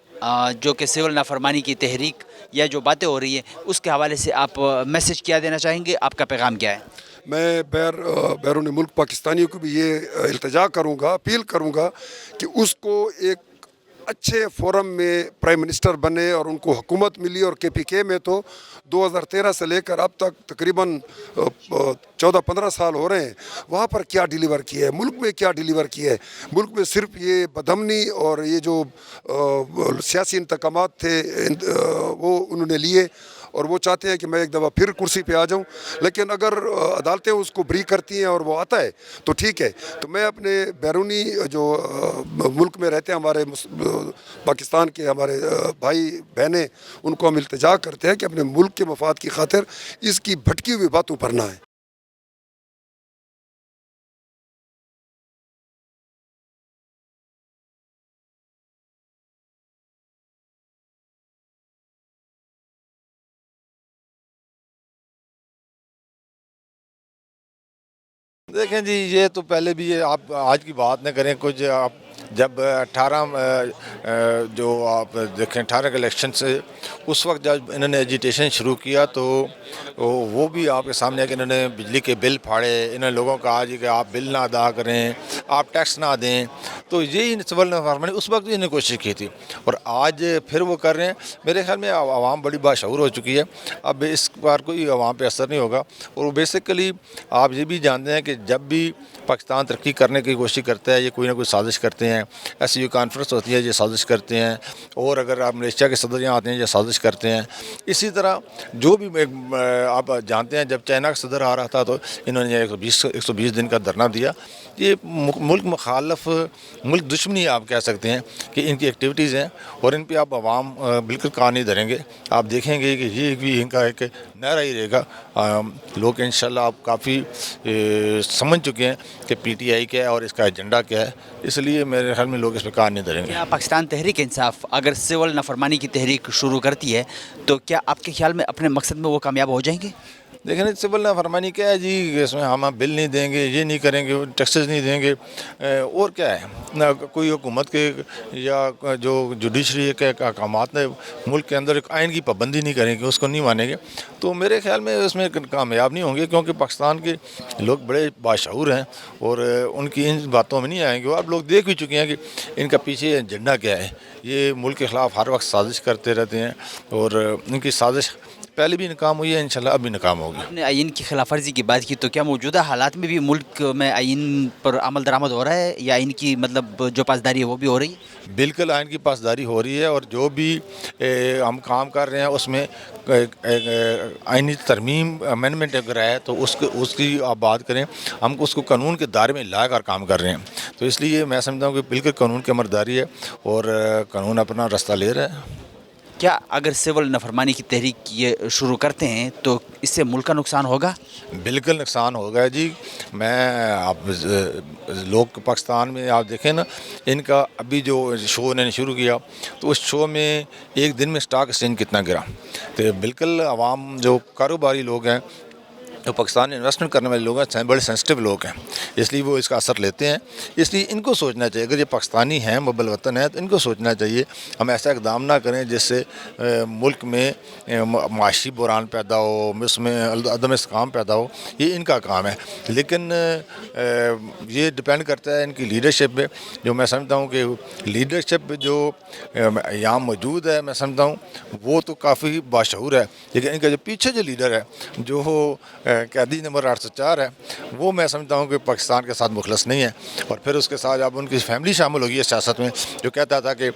जो कि सिविल नाफरमानी की तहरीक या जो बातें हो रही है उसके हवाले से आप मैसेज क्या देना चाहेंगे, आपका पैगाम क्या है? मैं बैरून मुल्क पाकिस्तानियों को भी ये इल्तिजा करूँगा, अपील करूँगा कि उसको एक अच्छे फोरम में प्राइम मिनिस्टर बने और उनको हुकूमत मिली। और केपीके में तो 2013 से लेकर अब तक तकरीबन 14-15 साल हो रहे हैं, वहाँ पर क्या डिलीवर किया है, मुल्क में क्या डिलीवर किया है? मुल्क में सिर्फ ये बदमनी और ये जो सियासी इंतकामात थे वो उन्होंने लिए, और वो चाहते हैं कि मैं एक दफ़ा फिर कुर्सी पे आ जाऊं। लेकिन अगर अदालतें उसको ब्री करती हैं और वो आता है तो ठीक है। तो मैं अपने बैरूनी जो मुल्क में रहते हैं हमारे पाकिस्तान के हमारे भाई बहनें, उनको हम इल्तिजा करते हैं कि अपने मुल्क के मफाद की खातिर इसकी भटकी हुई बातों पर ना है। देखें जी, ये तो पहले भी ये आप आज की बात न करें, कुछ आप जब 18 जो आप देखें 18 के इलेक्शन से उस वक्त जब इन्होंने एजिटेशन शुरू किया तो वो भी आपके सामने है कि इन्होंने बिजली के बिल फाड़े, इन्होंने लोगों का आज कि आप बिल ना अदा करें, आप टैक्स ना दें। तो यही सिविल नाफरमानी उस वक्त भी इन्होंने कोशिश की थी और आज फिर वो कर रहे हैं। मेरे ख्याल में आवाम बड़ी बाशऊर हो चुकी है, अब इस बार कोई आवाम पे असर नहीं होगा। और बेसिकली आप ये भी जानते हैं कि जब भी पाकिस्तान तरक्की करने की कोशिश करता है, ये कोई ना कोई साजिश करते हैं। SCO कॉन्फ्रेंस होती है, ये साजिश करते हैं। और अगर आप मलेशिया के सदर यहाँ आते हैं, ये साजिश करते हैं। इसी तरह जो भी आप जानते हैं, जब चाइना का सदर आ रहा था तो इन्होंने 120 दिन का धरना दिया। ये मुल्क मुखालफ, मुल्क दुश्मनी आप कह सकते हैं कि इनकी एक्टिविटीज़ हैं, और इन पे आप आवाम बिल्कुल कान नहीं धरेंगे। आप देखेंगे कि ये भी इनका एक नारा ही रहेगा। लोग इंशाल्लाह आप काफ़ी समझ चुके हैं कि PTI क्या है और इसका एजेंडा क्या है, इसलिए मेरे ख्याल में लोग इस पर कान नहीं धरेंगे। क्या पाकिस्तान तहरीक इंसाफ अगर सिविल नाफरमानी की तहरीक शुरू करती है तो क्या आपके ख्याल में अपने मकसद में वो कामयाब हो जाएंगे? देखें, सिविल नाफरमानी क्या है जी, इसमें हम बिल नहीं देंगे, ये नहीं करेंगे, टैक्सेस नहीं देंगे, और क्या है ना, कोई हुकूमत के या जो जुडिशरी के अहकामात ने मुल्क के अंदर एक आइन की पाबंदी नहीं करेंगे, उसको नहीं मानेंगे, तो मेरे ख्याल में उसमें कामयाब नहीं होंगे। क्योंकि पाकिस्तान के लोग बड़े बाशऊर हैं और उनकी इन बातों में नहीं आएंगे। आप लोग देख भी चुके हैं कि इनका पीछे एजेंडा क्या है। ये मुल्क के ख़िलाफ़ हर वक्त साजिश करते रहते हैं, और इनकी साजिश पहले भी नाकाम हुई है, इंशाल्लाह अब भी नाकाम होगी। आपने आइन की खिलाफ वर्जी की बात की, तो क्या मौजूदा हालात में भी मुल्क में आइन पर अमल दरामद हो रहा है, या आइन की मतलब जो पासदारी है वो भी हो रही है? बिल्कुल आइन की पासदारी हो रही है, और जो भी हम काम कर रहे हैं उसमें आइनी तरमीम अमेंडमेंट अगर है तो उसकी आप बात करें, हम उसको कानून के दायरे में ला कर काम कर रहे हैं। तो इसलिए मैं समझता हूँ कि बिल्कुल कानून की अमरदारी है और कानून अपना रास्ता ले रहा है। क्या अगर सिविल नाफरमानी की तहरीक ये शुरू करते हैं तो इससे मुल्क का नुकसान होगा? बिल्कुल नुकसान होगा जी। आप लोग पाकिस्तान में आप देखें ना, इनका अभी जो शो इन्होंने शुरू किया तो उस शो में एक दिन में स्टॉक एक्सचेंज कितना गिरा। तो बिल्कुल आवाम जो कारोबारी लोग हैं, जो पाकिस्तान में इन्वेस्टमेंट करने वाले लोग हैं, बड़े सेंसिटिव लोग हैं, इसलिए वो इसका असर लेते हैं। इसलिए इनको सोचना चाहिए, अगर ये पाकिस्तानी हैं, मुबल वतन है, तो इनको सोचना चाहिए हम ऐसा इकदाम ना करें जिससे मुल्क में माशी बुरान पैदा हो, उसमें अदम इस्तेकाम पैदा हो। ये इनका काम है, लेकिन ये डिपेंड करता है इनकी लीडरशिप पे। जो मैं समझता हूँ कि लीडरशिप जो यहाँ मौजूद है, मैं समझता हूँ वो तो काफ़ी बाशऊर है, लेकिन इनका जो पीछे जो लीडर है, जो कैदी नंबर 804 है, वो मैं समझता हूँ कि पाकिस्तान के साथ मुखलस नहीं है। और फिर उसके साथ अब उनकी फैमिली शामिल होगी इस सियासत में, जो कहता था कि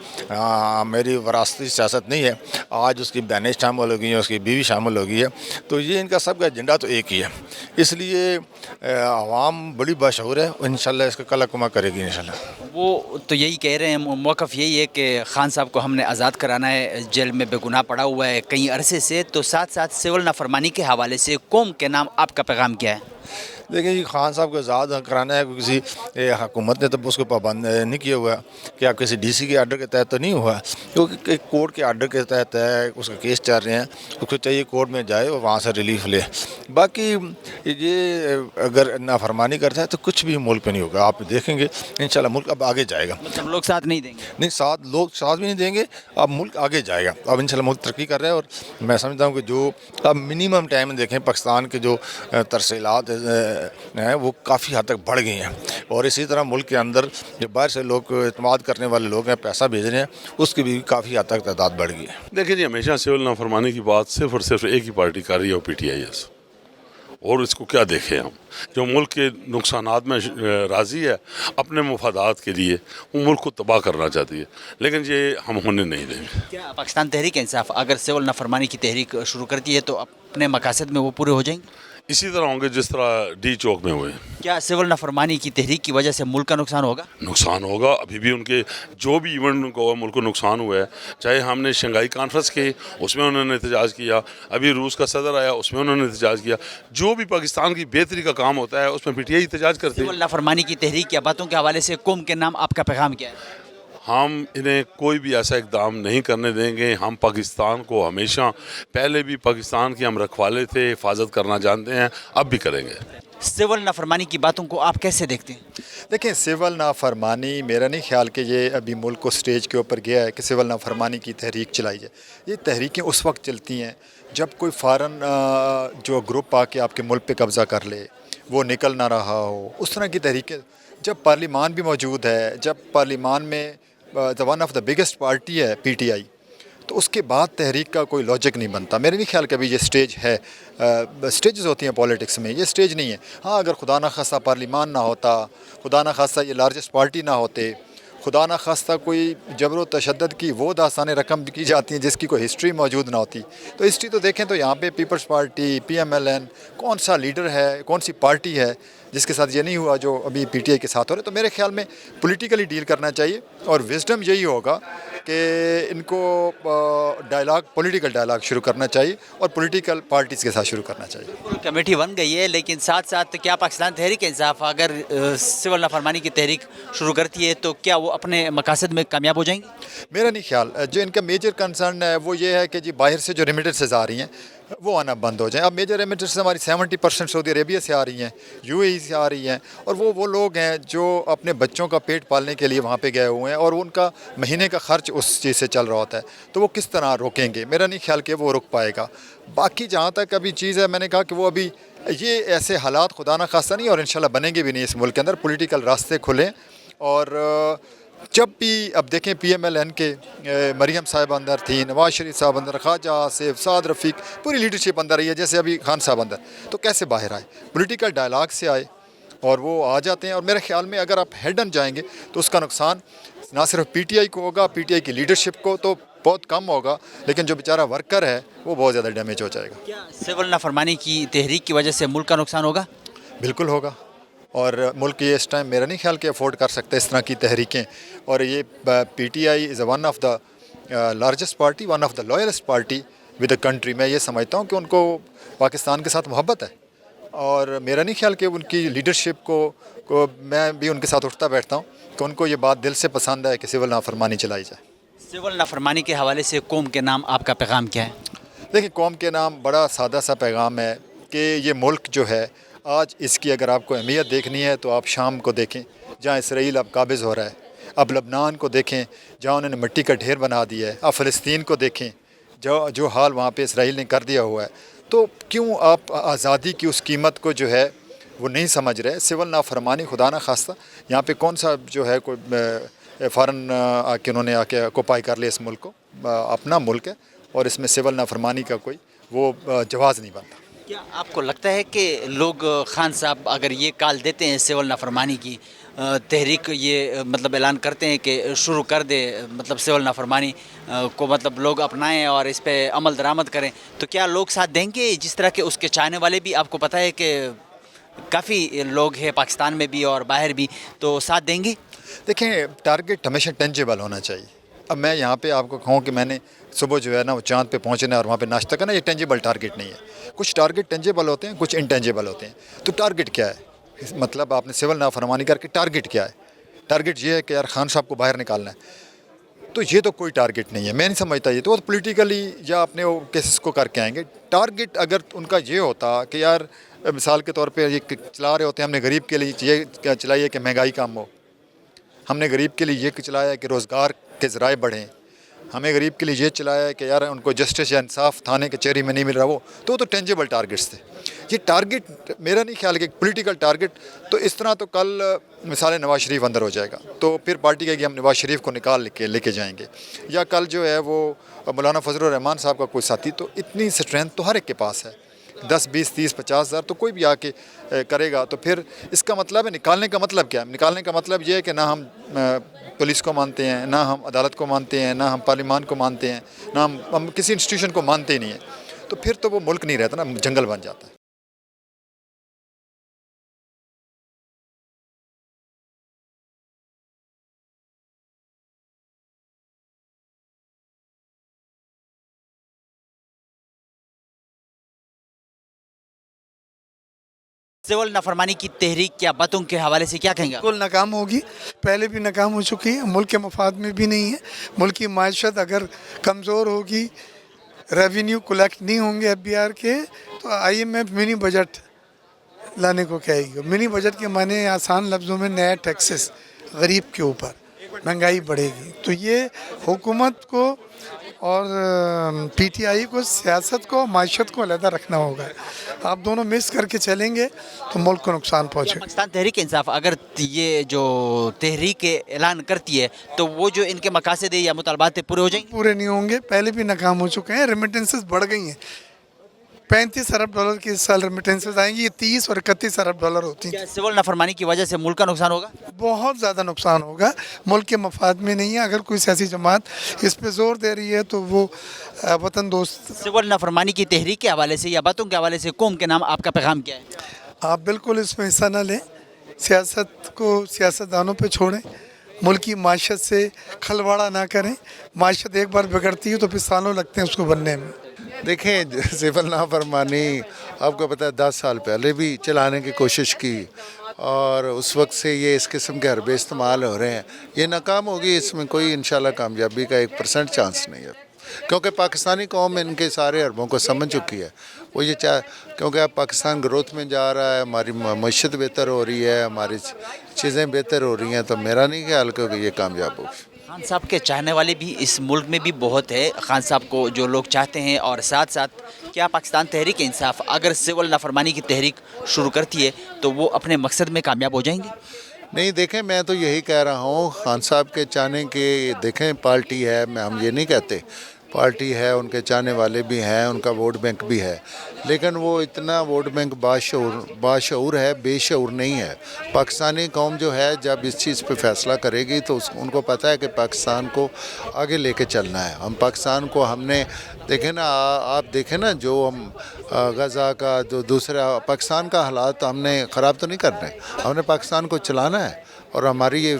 मेरी वरासती सियासत नहीं है, आज उसकी बहनें शामिल हो गई हैं, उसकी बीवी शामिल हो गई है। तो ये इनका सब का एजेंडा तो एक ही है, इसलिए आवाम बड़ी बाशऊर है, इंशाल्लाह इसका कलाकुमा करेगी इंशाल्लाह। वो तो यही कह रहे हैं, मौक़िफ़ यही है कि खान साहब को हमने आज़ाद कराना है, जेल में बेगुनाह पड़ा हुआ है कई अरसे से। तो साथ साथ सिविल नाफरमानी के हवाले से कौम के नाम आपका पैगाम क्या है? देखिए जी, खान साहब को आज़ाद कराना है, किसी हुकूमत ने तो उसको पाबंद नहीं किया हुआ कि आप किसी DC के आर्डर के तहत तो नहीं हुआ, क्योंकि कोर्ट के आर्डर के तहत है, उसका केस चल रहे हैं, उसको चाहिए कोर्ट में जाए और वहाँ से रिलीफ ले। बाकी ये अगर नाफरमानी करता है तो कुछ भी मुल्क पे नहीं होगा। आप देखेंगे इंशाल्लाह मुल्क अब आगे जाएगा। मतलब लोग साथ नहीं देंगे? नहीं, लोग साथ भी नहीं देंगे, अब मुल्क आगे जाएगा। अब इंशाल्लाह मुल्क तरक्की कर रहा है, और मैं समझता हूँ कि जो अब मिनिमम टाइम में देखें, पाकिस्तान के जो तरसीलात हैं वो काफ़ी हद तक बढ़ गई हैं, और इसी तरह मुल्क के अंदर जो बाहर से लोग इत्मीनान करने वाले लोग हैं, पैसा भेज रहे हैं, उसकी भी काफ़ी हद तक तादाद बढ़ गई है। देखिए जी, हमेशा सिविल नाफरमानी की बात सिर्फ और सिर्फ एक ही पार्टी कर रही है, वो PTI। और इसको क्या देखें हम, जो मुल्क के नुकसानात में राज़ी है अपने मफादात के लिए, वो मुल्क को तबाह करना चाहती है, लेकिन ये हम होने नहीं देंगे। क्या पाकिस्तान तहरीक इंसाफ अगर सिविल नाफरमानी की तहरीक शुरू करती है तो अपने मकासद में वो पूरे हो जाएंगे? इसी तरह होंगे जिस तरह D चौक में हुए। क्या सिविल नाफरमानी की तहरीक की वजह से मुल्क का नुकसान होगा? नुकसान होगा। अभी भी उनके जो भी इवेंट को मुल्क को नुकसान हुआ है, चाहे हमने शंघाई कॉन्फ्रेंस की उसमें उन्होंने एहतजाज किया, अभी रूस का सदर आया उसमें उन्होंने एहतजाज किया, जो भी पाकिस्तान की बेहतरी का काम होता है उसमें PTI एहतजाज करती है। सिविल नाफरमानी की तहरीक या बातों के हवाले से कौम के नाम आपका पैगाम क्या है? हम इन्हें कोई भी ऐसा इकदाम नहीं करने देंगे। हम पाकिस्तान को हमेशा, पहले भी पाकिस्तान की हम रखवाले थे, हिफाजत करना जानते हैं, अब भी करेंगे। सिविल नाफरमानी की बातों को आप कैसे देखते हैं? देखें, सिविल नाफरमानी मेरा नहीं ख्याल कि ये अभी मुल्क को स्टेज के ऊपर गया है कि सिविल नाफरमानी की तहरीक चलाई जाए। ये तहरीकें उस वक्त चलती हैं जब कोई फ़ॉरेन जो ग्रुप आके आपके मुल्क पे कब्ज़ा कर ले, वो निकल ना रहा हो, उस तरह की तहरीकें। जब पार्लिमान भी मौजूद है, जब पार्लिमान में one of the biggest party है PTI, تو اس کے بعد تحریک کا کوئی لاجک نہیں بنتا. میرے نہیں خیال کہ ابھی یہ سٹیج ہے. سٹیجز ہوتی ہیں پولیٹکس میں, یہ سٹیج نہیں ہے. ہاں اگر خدا نخواستہ پارلیمان نہ ہوتا, خدا نخواستہ یہ لارجسٹ پارٹی نہ ہوتے, خدا نخواستہ کوئی جبر و تشدد کی وہ داستانیں رقم کی جاتی ہیں جس کی کوئی ہسٹری موجود نہ ہوتی. تو ہسٹری تو دیکھیں تو یہاں پہ پیپلز پارٹی, PMLN, کون سا لیڈر ہے, کون سی پارٹی ہے جس کے ساتھ یہ نہیں ہوا جو ابھی PTI کے ساتھ ہو رہا ہے. تو میرے خیال میں پولیٹیکلی ڈیل کرنا چاہیے, اور وزڈم یہی ہوگا کہ ان کو ڈائلاگ, پولیٹیکل ڈائلاگ شروع کرنا چاہیے اور پولیٹیکل پارٹیز کے ساتھ شروع کرنا چاہیے. کمیٹی بن گئی ہے, لیکن ساتھ ساتھ کیا پاکستان تحریک انصاف اگر سول نافرمانی کی تحریک شروع کرتی ہے تو کیا وہ اپنے مقاصد میں کامیاب ہو جائیں گے؟ میرا نہیں خیال. جو ان کا میجر کنسرن ہے وہ یہ ہے کہ جی باہر سے جو ریمیٹنسز آ رہی ہیں وہ آنا بند ہو جائیں. اب میجر ریمیٹنسز ہماری 70% سعودی عربیہ سے آ رہی ہیں, UAE سے آ رہی ہیں, اور وہ لوگ ہیں جو اپنے بچوں کا پیٹ پالنے کے لیے وہاں پہ گئے ہوئے ہیں اور ان کا مہینے کا خرچ اس چیز سے چل رہا ہوتا ہے. تو وہ کس طرح روکیں گے؟ میرا نہیں خیال کہ وہ رک پائے گا. باقی جہاں تک ابھی چیز ہے, میں نے کہا کہ وہ ابھی یہ ایسے حالات خدا نہ خواستہ نہیں, اور انشاءاللہ بنیں گے بھی نہیں اس ملک کے اندر. پولیٹیکل راستے کھلیں, اور جب بھی اب دیکھیں PMLN کے مریم صاحب اندر تھیں, نواز شریف صاحب اندر, خواجہ آصف, سعد رفیق, پوری لیڈرشپ اندر رہی ہے, جیسے ابھی خان صاحب اندر. تو کیسے باہر آئے؟ پولیٹیکل ڈائلاگ سے آئے اور وہ آ جاتے ہیں. اور میرے خیال میں اگر آپ ہیڈن جائیں گے تو اس کا نقصان نہ صرف PTI کو ہوگا, PTI کی لیڈرشپ کو تو بہت کم ہوگا, لیکن جو بیچارہ ورکر ہے وہ بہت زیادہ ڈیمیج ہو جائے گا. کیا سول نافرمانی کی تحریک کی وجہ سے ملک کا نقصان ہوگا؟ بالکل ہوگا, اور ملک یہ اس ٹائم میرا نہیں خیال کہ افورڈ کر سکتے اس طرح کی تحریکیں. اور یہ PTI is one of the largest party, one of the loyalist party with the country. میں یہ سمجھتا ہوں کہ ان کو پاکستان کے ساتھ محبت ہے, اور میرا نہیں خیال کہ ان کی لیڈرشپ کو میں بھی ان کے ساتھ اٹھتا بیٹھتا ہوں کہ ان کو یہ بات دل سے پسند ہے کہ سول نافرمانی چلائی جائے. سول نافرمانی کے حوالے سے قوم کے نام آپ کا پیغام کیا ہے؟ دیکھیں, قوم کے نام بڑا سادہ سا پیغام ہے کہ یہ ملک جو ہے آج اس کی اگر آپ کو اہمیت دیکھنی ہے تو آپ شام کو دیکھیں جہاں اسرائیل اب قابض ہو رہا ہے, اب لبنان کو دیکھیں جہاں انہوں نے مٹی کا ڈھیر بنا دیا ہے, اب فلسطین کو دیکھیں جو حال وہاں پہ اسرائیل نے کر دیا ہوا ہے. تو کیوں آپ آزادی کی اس قیمت کو جو ہے وہ نہیں سمجھ رہے؟ سول نافرمانی خدا نہ خواستہ یہاں پہ کون سا جو ہے کوئی فارن آ کے انہوں نے آ کے اکوپائی کر لیا اس ملک کو. اپنا ملک ہے اور اس میں سول نافرمانی کا کوئی وہ جواز نہیں بنتا. کیا آپ کو لگتا ہے کہ لوگ خان صاحب اگر یہ کال دیتے ہیں سول نافرمانی کی تحریک, یہ مطلب اعلان کرتے ہیں کہ شروع کر دے مطلب سول نافرمانی کو مطلب لوگ اپنائیں اور اس پہ عمل درآمد کریں, تو کیا لوگ ساتھ دیں گے؟ جس طرح کہ اس کے چاہنے والے بھی آپ کو پتہ ہے کہ کافی لوگ ہیں پاکستان میں بھی اور باہر بھی, تو ساتھ دیں گے؟ دیکھیں, ٹارگٹ ہمیشہ ٹینجیبل ہونا چاہیے. اب میں یہاں پہ آپ کو کہوں کہ میں نے صبح جو ہے نا وہ چاند پہ پہنچنا اور وہاں پہ ناشتہ کرنا, یہ ٹینجیبل ٹارگٹ نہیں ہے. کچھ ٹارگٹ ٹینجیبل ہوتے ہیں, کچھ انٹینجیبل ہوتے ہیں. تو ٹارگٹ کیا ہے؟ مطلب آپ نے سول نافرمانی کر کے ٹارگٹ کیا ہے؟ ٹارگٹ یہ ہے کہ یار خان صاحب کو باہر نکالنا ہے. تو یہ تو کوئی ٹارگٹ نہیں ہے, میں نہیں سمجھتا. یہ تو پولیٹیکلی یا اپنے وہ کیسز کو کر کے آئیں گے. ٹارگٹ اگر ان کا یہ ہوتا کہ یار مثال کے طور پہ یہ چلا رہے ہوتے ہیں, ہم نے غریب کے لیے یہ چلائی ہے کہ مہنگائی کم ہو, ہم نے غریب کے لیے یہ چلایا ہے کہ روزگار کے ذرائع بڑھیں, ہمیں غریب کے لیے یہ چلایا ہے کہ یار ان کو جسٹس یا انصاف تھانے کے چہرے میں نہیں مل رہا, وہ تو ٹینجیبل ٹارگٹس تھے. یہ ٹارگٹ میرا نہیں خیال کہ پولیٹیکل ٹارگٹ. تو اس طرح تو کل مثال نواز شریف اندر ہو جائے گا, تو پھر پارٹی کہے گی ہم نواز شریف کو نکال لے کے جائیں گے, یا کل جو ہے وہ مولانا فضل الرحمان صاحب کا کوئی ساتھی. تو اتنی اسٹرینتھ تو ہر ایک کے پاس ہے, 10 20 30 50 ہزار تو کوئی بھی آ کے کرے گا. تو پھر اس کا مطلب ہے نکالنے کا مطلب کیا ہے؟ نکالنے کا مطلب یہ ہے کہ نہ ہم پولیس کو مانتے ہیں, نہ ہم عدالت کو مانتے ہیں, نہ ہم پارلیمان کو مانتے ہیں, نہ ہم کسی انسٹیٹیوشن کو مانتے ہی نہیں ہیں. تو پھر تو وہ ملک نہیں رہتا نا, جنگل بن جاتا ہے. سول نافرمانی کی تحریک کیا باتوں کے حوالے سے کیا کہیں گے؟ بالکل ناکام ہوگی, پہلے بھی ناکام ہو چکی ہے, ملک کے مفاد میں بھی نہیں ہے. ملک کی معیشت اگر کمزور ہوگی, ریونیو کلیکٹ نہیں ہوں گے FBR کے, تو IMF منی بجٹ لانے کو کہے گی. منی بجٹ کے معنی آسان لفظوں میں نیا ٹیکسز غریب کے اوپر, مہنگائی بڑھے گی. تو یہ حکومت کو اور پی ٹی آئی کو سیاست کو معیشت کو علیحدہ رکھنا ہوگا. آپ دونوں مکس کر کے چلیں گے تو ملک کو نقصان پہنچے. پاکستان تحریک انصاف اگر یہ جو تحریک اعلان کرتی ہے تو وہ جو ان کے مقاصد یا مطالبات پورے ہو جائیں گے؟ پورے نہیں ہوں گے، پہلے بھی ناکام ہو چکے ہیں. ریمیٹنسز بڑھ گئی ہیں. 35 ارب ڈالر کی اس سال ریمیٹنسز آئیں گی، یہ 30 اور 31 ارب ڈالر ہوتی ہیں. کیا سول نافرمانی کی وجہ سے ملک کا نقصان ہوگا؟ بہت زیادہ نقصان ہوگا. ملک کے مفاد میں نہیں ہے. اگر کوئی سیاسی جماعت اس پہ زور دے رہی ہے تو وہ وطن دوست. سول نافرمانی کی تحریک کے حوالے سے یا باتوں کے حوالے سے قوم کے نام آپ کا پیغام کیا ہے؟ آپ بالکل اس میں حصہ نہ لیں. سیاست کو سیاستدانوں پہ چھوڑیں. ملکی معیشت سے کھلواڑا نہ کریں. معیشت ایک بار بگڑتی ہے تو پھر سالوں لگتے ہیں اس کو بننے میں. دیکھیں سول نافرمانی آپ کو پتہ ہے 10 سال پہلے بھی چلانے کی کوشش کی اور اس وقت سے یہ اس قسم کے حربے استعمال ہو رہے ہیں. یہ ناکام ہوگی، اس میں کوئی انشاءاللہ کامیابی کا 1% چانس نہیں ہے، کیونکہ پاکستانی قوم ان کے سارے حربوں کو سمجھ چکی ہے. وہ یہ کیونکہ اب پاکستان گروتھ میں جا رہا ہے، ہماری معیشت بہتر ہو رہی ہے، ہماری چیزیں بہتر ہو رہی ہیں، تو میرا نہیں خیال کہ یہ کامیاب ہوگی. خان صاحب کے چاہنے والے بھی اس ملک میں بھی بہت ہے. خان صاحب کو جو لوگ چاہتے ہیں، اور ساتھ ساتھ کیا پاکستان تحریک انصاف اگر سول نافرمانی کی تحریک شروع کرتی ہے تو وہ اپنے مقصد میں کامیاب ہو جائیں گے؟ نہیں دیکھیں، میں تو یہی کہہ رہا ہوں، خان صاحب کے چاہنے کے دیکھیں پارٹی ہے، ہم یہ نہیں کہتے، پارٹی ہے، ان کے چاہنے والے بھی ہیں، ان کا ووٹ بینک بھی ہے، لیکن وہ اتنا ووٹ بینک باشعور ہے، بے شعور نہیں ہے. پاکستانی قوم جو ہے جب اس چیز پہ فیصلہ کرے گی تو ان کو پتہ ہے کہ پاکستان کو آگے لے کے چلنا ہے. ہم پاکستان کو ہم نے دیکھیں نا، آپ دیکھیں نا جو ہم غزہ کا جو دوسرا پاکستان کا حالات ہم نے خراب تو نہیں کرنے، ہم نے پاکستان کو چلانا ہے اور ہماری یہ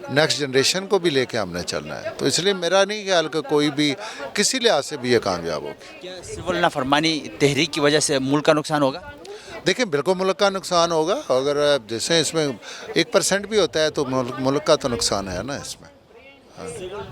نیکسٹ جنریشن کو بھی لے کے ہم نے چلنا ہے. تو اس لیے میرا نہیں خیال کہ کوئی بھی کسی لحاظ سے بھی یہ کامیاب ہوگی. کیا سول نافرمانی تحریک کی وجہ سے ملک کا نقصان ہوگا؟ دیکھیں بالکل ملک کا نقصان ہوگا. اگر جیسے اس میں 1% بھی ہوتا ہے تو ملک کا تو نقصان ہے نا اس میں.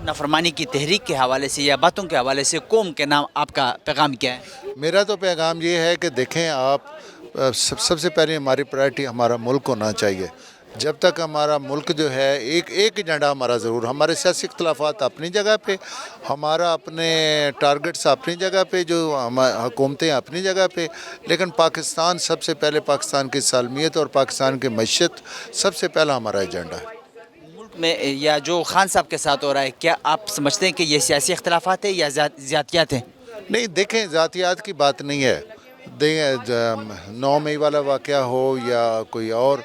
نافرمانی کی تحریک کے حوالے سے یا باتوں کے حوالے سے قوم کے نام آپ کا پیغام کیا ہے؟ میرا تو پیغام یہ ہے کہ دیکھیں آپ سب سے پہلے ہماری پرائرٹی ہمارا ملک ہونا چاہیے. جب تک ہمارا ملک جو ہے ایک ایجنڈا ہمارا ضرور، ہمارے سیاسی اختلافات اپنی جگہ پہ، ہمارا اپنے ٹارگٹس اپنی جگہ پہ، جو حکومتیں اپنی جگہ پہ، لیکن پاکستان سب سے پہلے، پاکستان کی سالمیت اور پاکستان کی معیشت سب سے پہلا ہمارا ایجنڈا ہے. ملک میں یا جو خان صاحب کے ساتھ ہو رہا ہے، کیا آپ سمجھتے ہیں کہ یہ سیاسی اختلافات ہیں یا ذاتیات ہیں؟ نہیں دیکھیں، ذاتیات کی بات نہیں ہے. 9 مئی والا واقعہ ہو یا کوئی اور،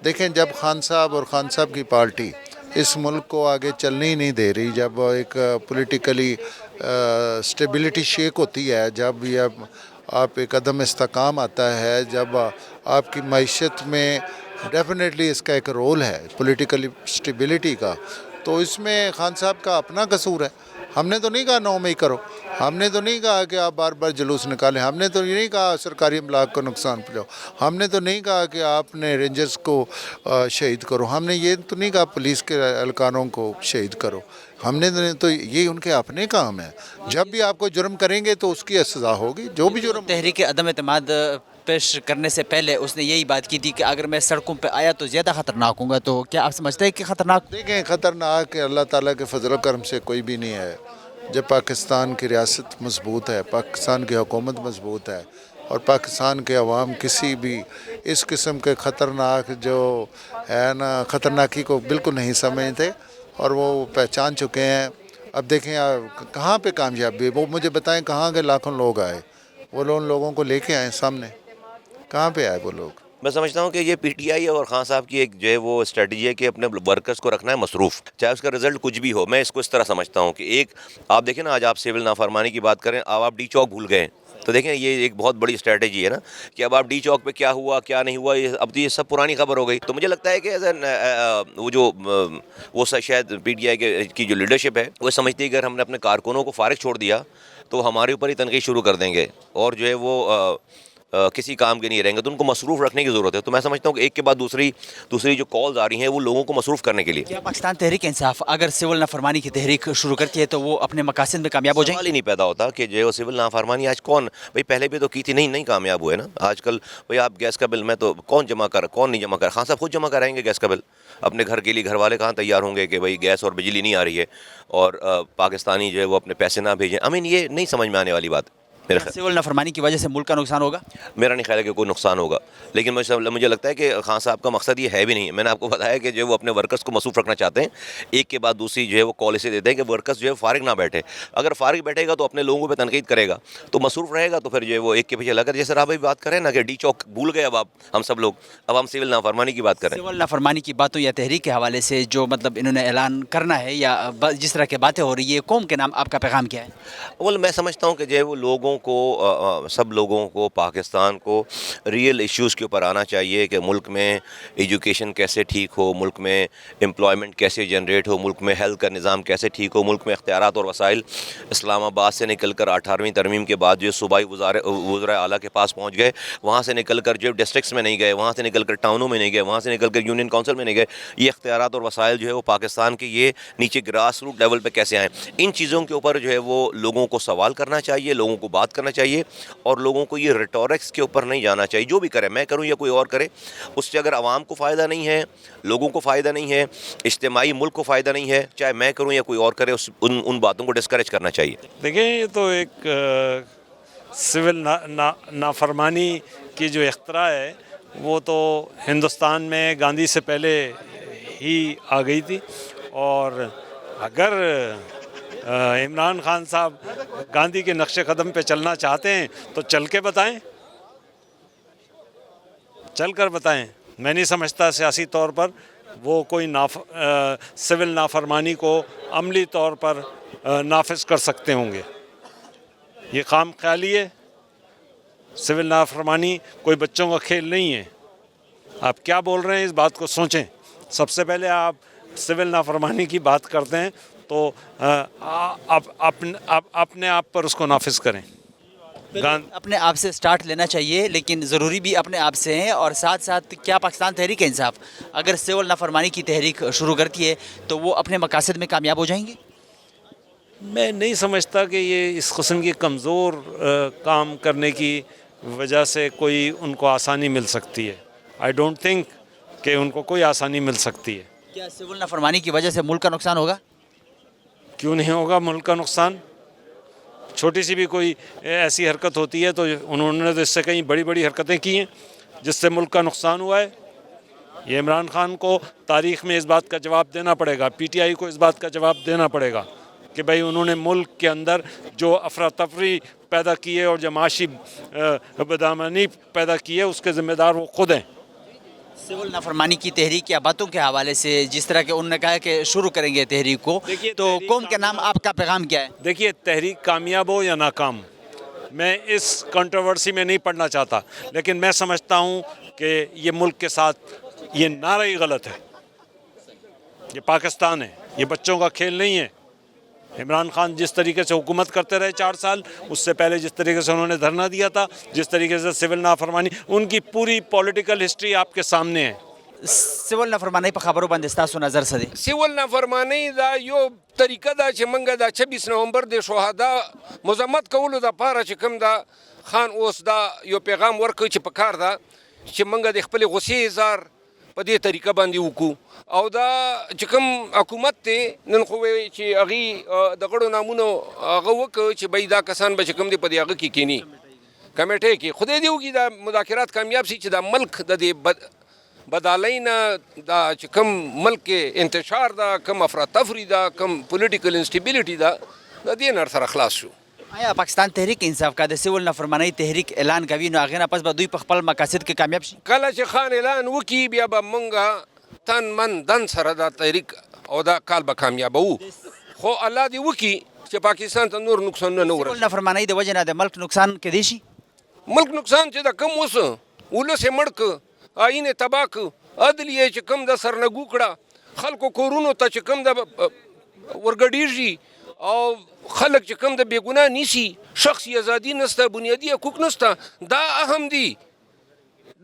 دیکھیں جب خان صاحب اور خان صاحب کی پارٹی اس ملک کو آگے چلنے ہی نہیں دے رہی، جب ایک پولیٹیکلی سٹیبلٹی شیک ہوتی ہے، جب یہ آپ ایک عدم استحکام آتا ہے، جب آپ کی معیشت میں ڈیفینیٹلی اس کا ایک رول ہے پولیٹیکلی سٹیبلٹی کا، تو اس میں خان صاحب کا اپنا قصور ہے. ہم نے تو نہیں کہا 9 مئی کرو، ہم نے تو نہیں کہا کہ آپ بار بار جلوس نکالیں، ہم نے تو نہیں کہا سرکاری املاک کو نقصان پہنچاؤ، ہم نے تو نہیں کہا کہ آپ نے رینجرز کو شہید کرو، ہم نے یہ تو نہیں کہا پولیس کے اہلکاروں کو شہید کرو. ہم نے تو یہ ان کے اپنے کام ہیں. جب بھی آپ کو جرم کریں گے تو اس کی سزا ہوگی، جو بھی جرم. تحریک عدم اعتماد پیش کرنے سے پہلے اس نے یہی بات کی تھی کہ اگر میں سڑکوں پہ آیا تو زیادہ خطرناک ہوں گا، تو کیا آپ سمجھتے ہیں کہ خطرناک؟ دیکھیں خطرناک اللہ تعالیٰ کے فضل و کرم سے کوئی بھی نہیں ہے. جب پاکستان کی ریاست مضبوط ہے، پاکستان کی حکومت مضبوط ہے اور پاکستان کے عوام کسی بھی اس قسم کے خطرناک جو ہے نا خطرناکی کو بالکل نہیں سمجھتے اور وہ پہچان چکے ہیں. اب دیکھیں کہاں پہ کامیابی، وہ مجھے بتائیں کہاں کے لاکھوں لوگ آئے، وہ لوگوں کو لے کے آئے سامنے، کہاں پہ آئے وہ لوگ؟ میں سمجھتا ہوں کہ یہ پی ٹی آئی اور خان صاحب کی ایک جو ہے وہ اسٹریٹجی ہے کہ اپنے ورکرز کو رکھنا ہے مصروف، چاہے اس کا رزلٹ کچھ بھی ہو. میں اس کو اس طرح سمجھتا ہوں کہ ایک آپ دیکھیں نا، آج آپ سول نافرمانی کی بات کریں، اب آپ ڈی چوک بھول گئے، تو دیکھیں یہ ایک بہت بڑی اسٹریٹجی ہے نا کہ اب آپ ڈی چوک پہ کیا ہوا کیا نہیں ہوا، اب تو یہ سب پرانی خبر ہو گئی. تو مجھے لگتا ہے کہ وہ شاید پی ٹی آئی کی جو لیڈرشپ ہے وہ سمجھتی ہے کہ اگر ہم نے اپنے کارکنوں کو فارغ چھوڑ دیا تو ہمارے اوپر ہی تنقید شروع کر دیں گے اور جو ہے وہ किसी काम के नहीं रहेंगे तो उनको मसरूफ़ रखने की ज़रूरत है। तो मैं समझता हूँ कि एक के बाद दूसरी जो कॉल्स आ रही हैं वो लोगों को मसरूफ़ करने के लिए। क्या पाकिस्तान तहरीक इंसाफ अगर सिविल नाफरमानी की तहरीक शुरू करती है तो वो अपने मकासद में कामयाब हो सवाल जाएंगे? ही नहीं पैदा होता कि जो सिविल नाफरमानी आज कौन भाई पहले भी तो की थी, नहीं कामयाब हुए ना। आजकल भाई आप गैस का बिल में तो कौन नहीं जमा कर, खान साहब खुद जमा कराएंगे गैस का बिल अपने घर के लिए। घर वाले कहाँ तैयार होंगे कि भाई गैस और बिजली नहीं आ रही है और पाकिस्तानी जो है वो अपने पैसे ना भेजें। ये नहीं समझ में आने वाली बात। मेरा सिविल नाफरमानी की वजह से मुल्क का नुकसान होगा? मेरा नहीं ख्याल है कि कोई नुकसान होगा, लेकिन मुझे लगता है कि खान साहब का मकसद ये है भी नहीं। मैंने आपको बताया कि जो वो अपने वर्कर्स को मसरूफ़ रखना चाहते हैं, एक के बाद दूसरी जो है वो पॉलिसी देते हैं कि वर्कर्स जो है फारिग ना बैठे। अगर फारिग बैठेगा तो अपने लोगों पे तनकीद करेगा, तो मसरूफ़ रहेगा तो फिर जो है वो एक के पीछे लगा। जैसे आप अभी बात करें ना कि डी चौक भूल गए अब हम सब लोग, अब हम सिविल नाफरमानी की बात करें। सिविल नाफरमानी की बातों या तहरीक के हवाले से जो मतलब इन्होंने ऐलान करना है या जिस तरह की बातें हो रही है, कौम के नाम आपका पैगाम क्या है? मैं समझता हूँ कि जो है वो लोगों को सब लोगों को पाकिस्तान को रियल इश्यूज़ के ऊपर आना चाहिए कि मुल्क में एजुकेशन कैसे ठीक हो, मुल्क में एम्प्लॉयमेंट कैसे जनरेट हो, मुल्क में हेल्थ का निज़ाम कैसे ठीक हो, मुल्क में इख्तियारात और वसाइल इस्लामाबाद से निकल कर 18वीं तरमीम के बाद जो सूबाई वज़राए आला के पास पहुँच गए, वहाँ से निकल कर जो डिस्ट्रिक्ट्स में नहीं गए, वहाँ से निकल कर टाउनों में नहीं गए, वहाँ से निकल कर यूनियन काउंसिल में नहीं गए। ये इख्तियारात और वसाइल जो है वो पाकिस्तान के ये नीचे ग्रास रूट लेवल पर कैसे आएँ, इन चीज़ों के ऊपर जो है वो लोगों को सवाल करना चाहिए, लोगों को बात करना चाहिए और लोगों को ये रिटोरिक्स के ऊपर नहीं जाना चाहिए। जो भी करे, मैं करूं या कोई और करे, उससे अगर आवाम को फ़ायदा नहीं है, लोगों को फ़ायदा नहीं है, इज्तिमाई मुल्क को फ़ायदा नहीं है, चाहे मैं करूं या कोई और करे, उन बातों को डिस्करेज करना चाहिए। देखिए, ये तो एक सिविल नाफरमानी की जो इख्तरा है वो तो हिंदुस्तान में गांधी से पहले ही आ गई थी। और अगर इमरान खान साहब गांधी के नक्शे कदम पे चलना चाहते हैं तो चल के बताएं, चल कर बताएं। मैं नहीं समझता सियासी तौर पर वो कोई सिविल नाफरमानी को अमली तौर पर नाफिज कर सकते होंगे। ये काम ख्याली है। सिविल नाफरमानी कोई बच्चों का खेल नहीं है। आप क्या बोल रहे हैं इस बात को सोचें। सबसे पहले आप सिविल नाफरमानी की बात करते हैं तो अपने आप पर उसको नाफिज करें। अपने आप से स्टार्ट लेना चाहिए, लेकिन ज़रूरी भी अपने आप से है। और साथ साथ क्या पाकिस्तान तहरीक इंसाफ अगर सिविल नाफरमानी की तहरीक शुरू करती है तो वो अपने मकासद में कामयाब हो जाएंगे? मैं नहीं समझता कि ये इस किस्म की कमज़ोर काम करने की वजह से कोई उनको आसानी मिल सकती है। आई डोंट थिंक कि उनको कोई आसानी मिल सकती है। क्या सिविल नाफरमानी की वजह से मुल्क का नुकसान होगा? क्यों नहीं होगा मुल्क का नुकसान। छोटी सी भी कोई ऐसी हरकत होती है तो उन्होंने तो इससे कहीं बड़ी बड़ी हरकतें की हैं जिससे मुल्क का नुकसान हुआ है। ये इमरान खान को तारीख़ में इस बात का जवाब देना पड़ेगा, पीटीआई को इस बात का जवाब देना पड़ेगा कि भाई उन्होंने मुल्क के अंदर जो अफरा तफरी पैदा की है और जो माशी बदआमनी पैदा की है उसके ज़िम्मेदार वो खुद हैं। सिविल नाफरमानी की तहरीक या बातों के हवाले से जिस तरह के उन्होंने कहा कि शुरू करेंगे तहरीक को, तो कौम के नाम आपका पैगाम क्या है? देखिए, तहरीक कामयाब हो या नाकाम, मैं इस कंट्रोवर्सी में नहीं पढ़ना चाहता, लेकिन मैं समझता हूँ कि ये मुल्क के साथ ये नारा ही गलत है। ये पाकिस्तान है, ये बच्चों का खेल नहीं है। इमरान खान जिस तरीके से हुकूमत करते रहे 4 साल, उससे पहले जिस तरीके से उन्होंने धरना दिया था, जिस तरीके से सिविल नाफरमानी, उनकी पूरी पॉलिटिकल हिस्ट्री आपके सामने है। सिविल नाफरमानी पर खबरों बंदिस्ता सो नजर से सिविल नाफरमानी दा यो तरीका दा چې منګه دا 26 نومبر د شهدا مزمت کولو د پاره چې کوم دا خان اوس دا یو پیغام ورکړي چې په کار دا چې منګه د خپل غصې زار په دې طریقه باندې وکړو او دا چې کوم حکومت ته نن خو چې اغي د غړو نامونو هغه وکړي چې بای دا کسان به چې کوم دی په دې هغه کې کینی کمیټه کې خدای دی وکړي دا مذاکرات کامیاب شي چې دا ملک د دې بدالینا دا چې کوم ملک انتشار دا کوم افراتفری دا کوم پولیټیکل انسټیبিলিټی دا د دې نر سره خلاص شو. آیا پاکستان تحریک انصاف کا د سیول نافرمانی تحریک اعلان کوي نو هغه نه پس به دوی په خپل مقاصد کې کامیاب شي؟ کله چې خان اعلان وکي بیا به مونږه تن من دن سره دا تحریک او دا کال به کامیابو خو الله دې وکي چې پاکستان ته نور نقصان نه ورسي. سیول نافرمانی د وجه نه د ملک نقصان کې دی شي؟ ملک نقصان چې دا کم وسه ولس مړک آئین تباک عدلیه چې کم د سرنګو کړه خلکو کورونو ته چې کم د ورګډیږي او خلک چې کوم د بېګناه نیسي شخصي ازادي نشته بنیادي حقوق نشته دا اهم دي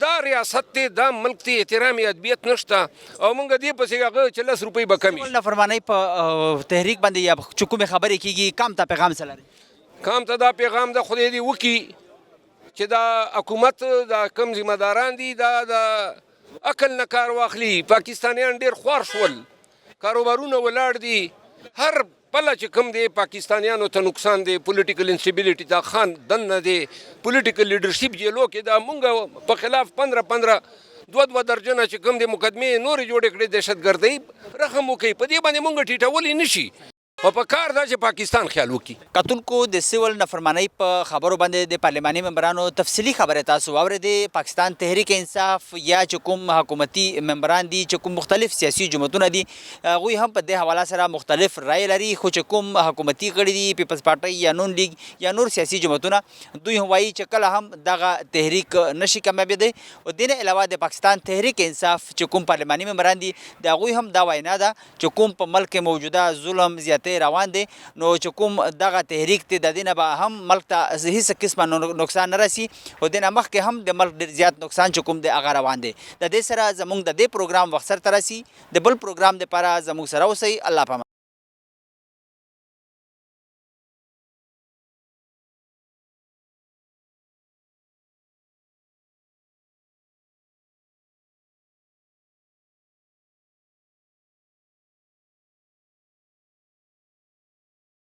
دا ریاست دی دا ملک دی احترام ادبیت نشته او موږ دې پسې هغه چې 10 روپۍ به کمې نافرمانی په تحریک باندې یا چې کومې خبرې کیږي کام ته پیغام څه لري کام ته دا پیغام د خدای دی وکي چې دا حکومت دا کم ذمہ داران دي دا د عقل نه کار واخلي پاکستانیان ډېر خوار شول کاروبارونه ولاړ دي هر پله چې کوم دی پاکستانیانو ته نقصان دی پولیټیکل انسټیبیلیټي دا خان دننه دی پولیټیکل لیډرشپ جیلو کې دا مونږ په خلاف 15 دوه درجنه چې کوم دی مقدمې نورې جوړې کړې دهشتګردۍ رحم وکړي په دې باندې مونږ ټیټولی نشي او په کار دا چې پاکستان خیال وکړي کتونکو د سیول نافرمانی په خبرو باندې د پارلماني ممبرانو تفصیلي خبره تاسو واورېدې پاکستان تحریک انصاف یا چې کوم حکومتي ممبران دي چې کوم مختلف سیاسي جماعتونه دي هغوی هم په دې حواله سره مختلف رای لري خو چې کوم حکومتي غړي دي پیپلز پارټۍ یا نون لیگ یا نور سیاسي جماعتونه دوی هم وایي چې کله هم دغه تحریک نشي کامیابېدی او دې نه علاوه د پاکستان تحریک انصاف چې کوم پارلماني ممبران دي د هغوی هم دا وینا ده چې کوم په ملک کې موجوده ظلم زیاتې روان دي نو چې کوم دغه تحریک دی د دې نه به هم ملک ته هیڅ قسمه نقصان نه رسي او دې نه مخکې هم د ملک ډېر زیات نقصان چې کوم دی هغه روان دی د دې سره زموږ د دې پروګرام وخت سرته رسي د بل پروګرام دپاره زموږ سره اوسئ الله پامان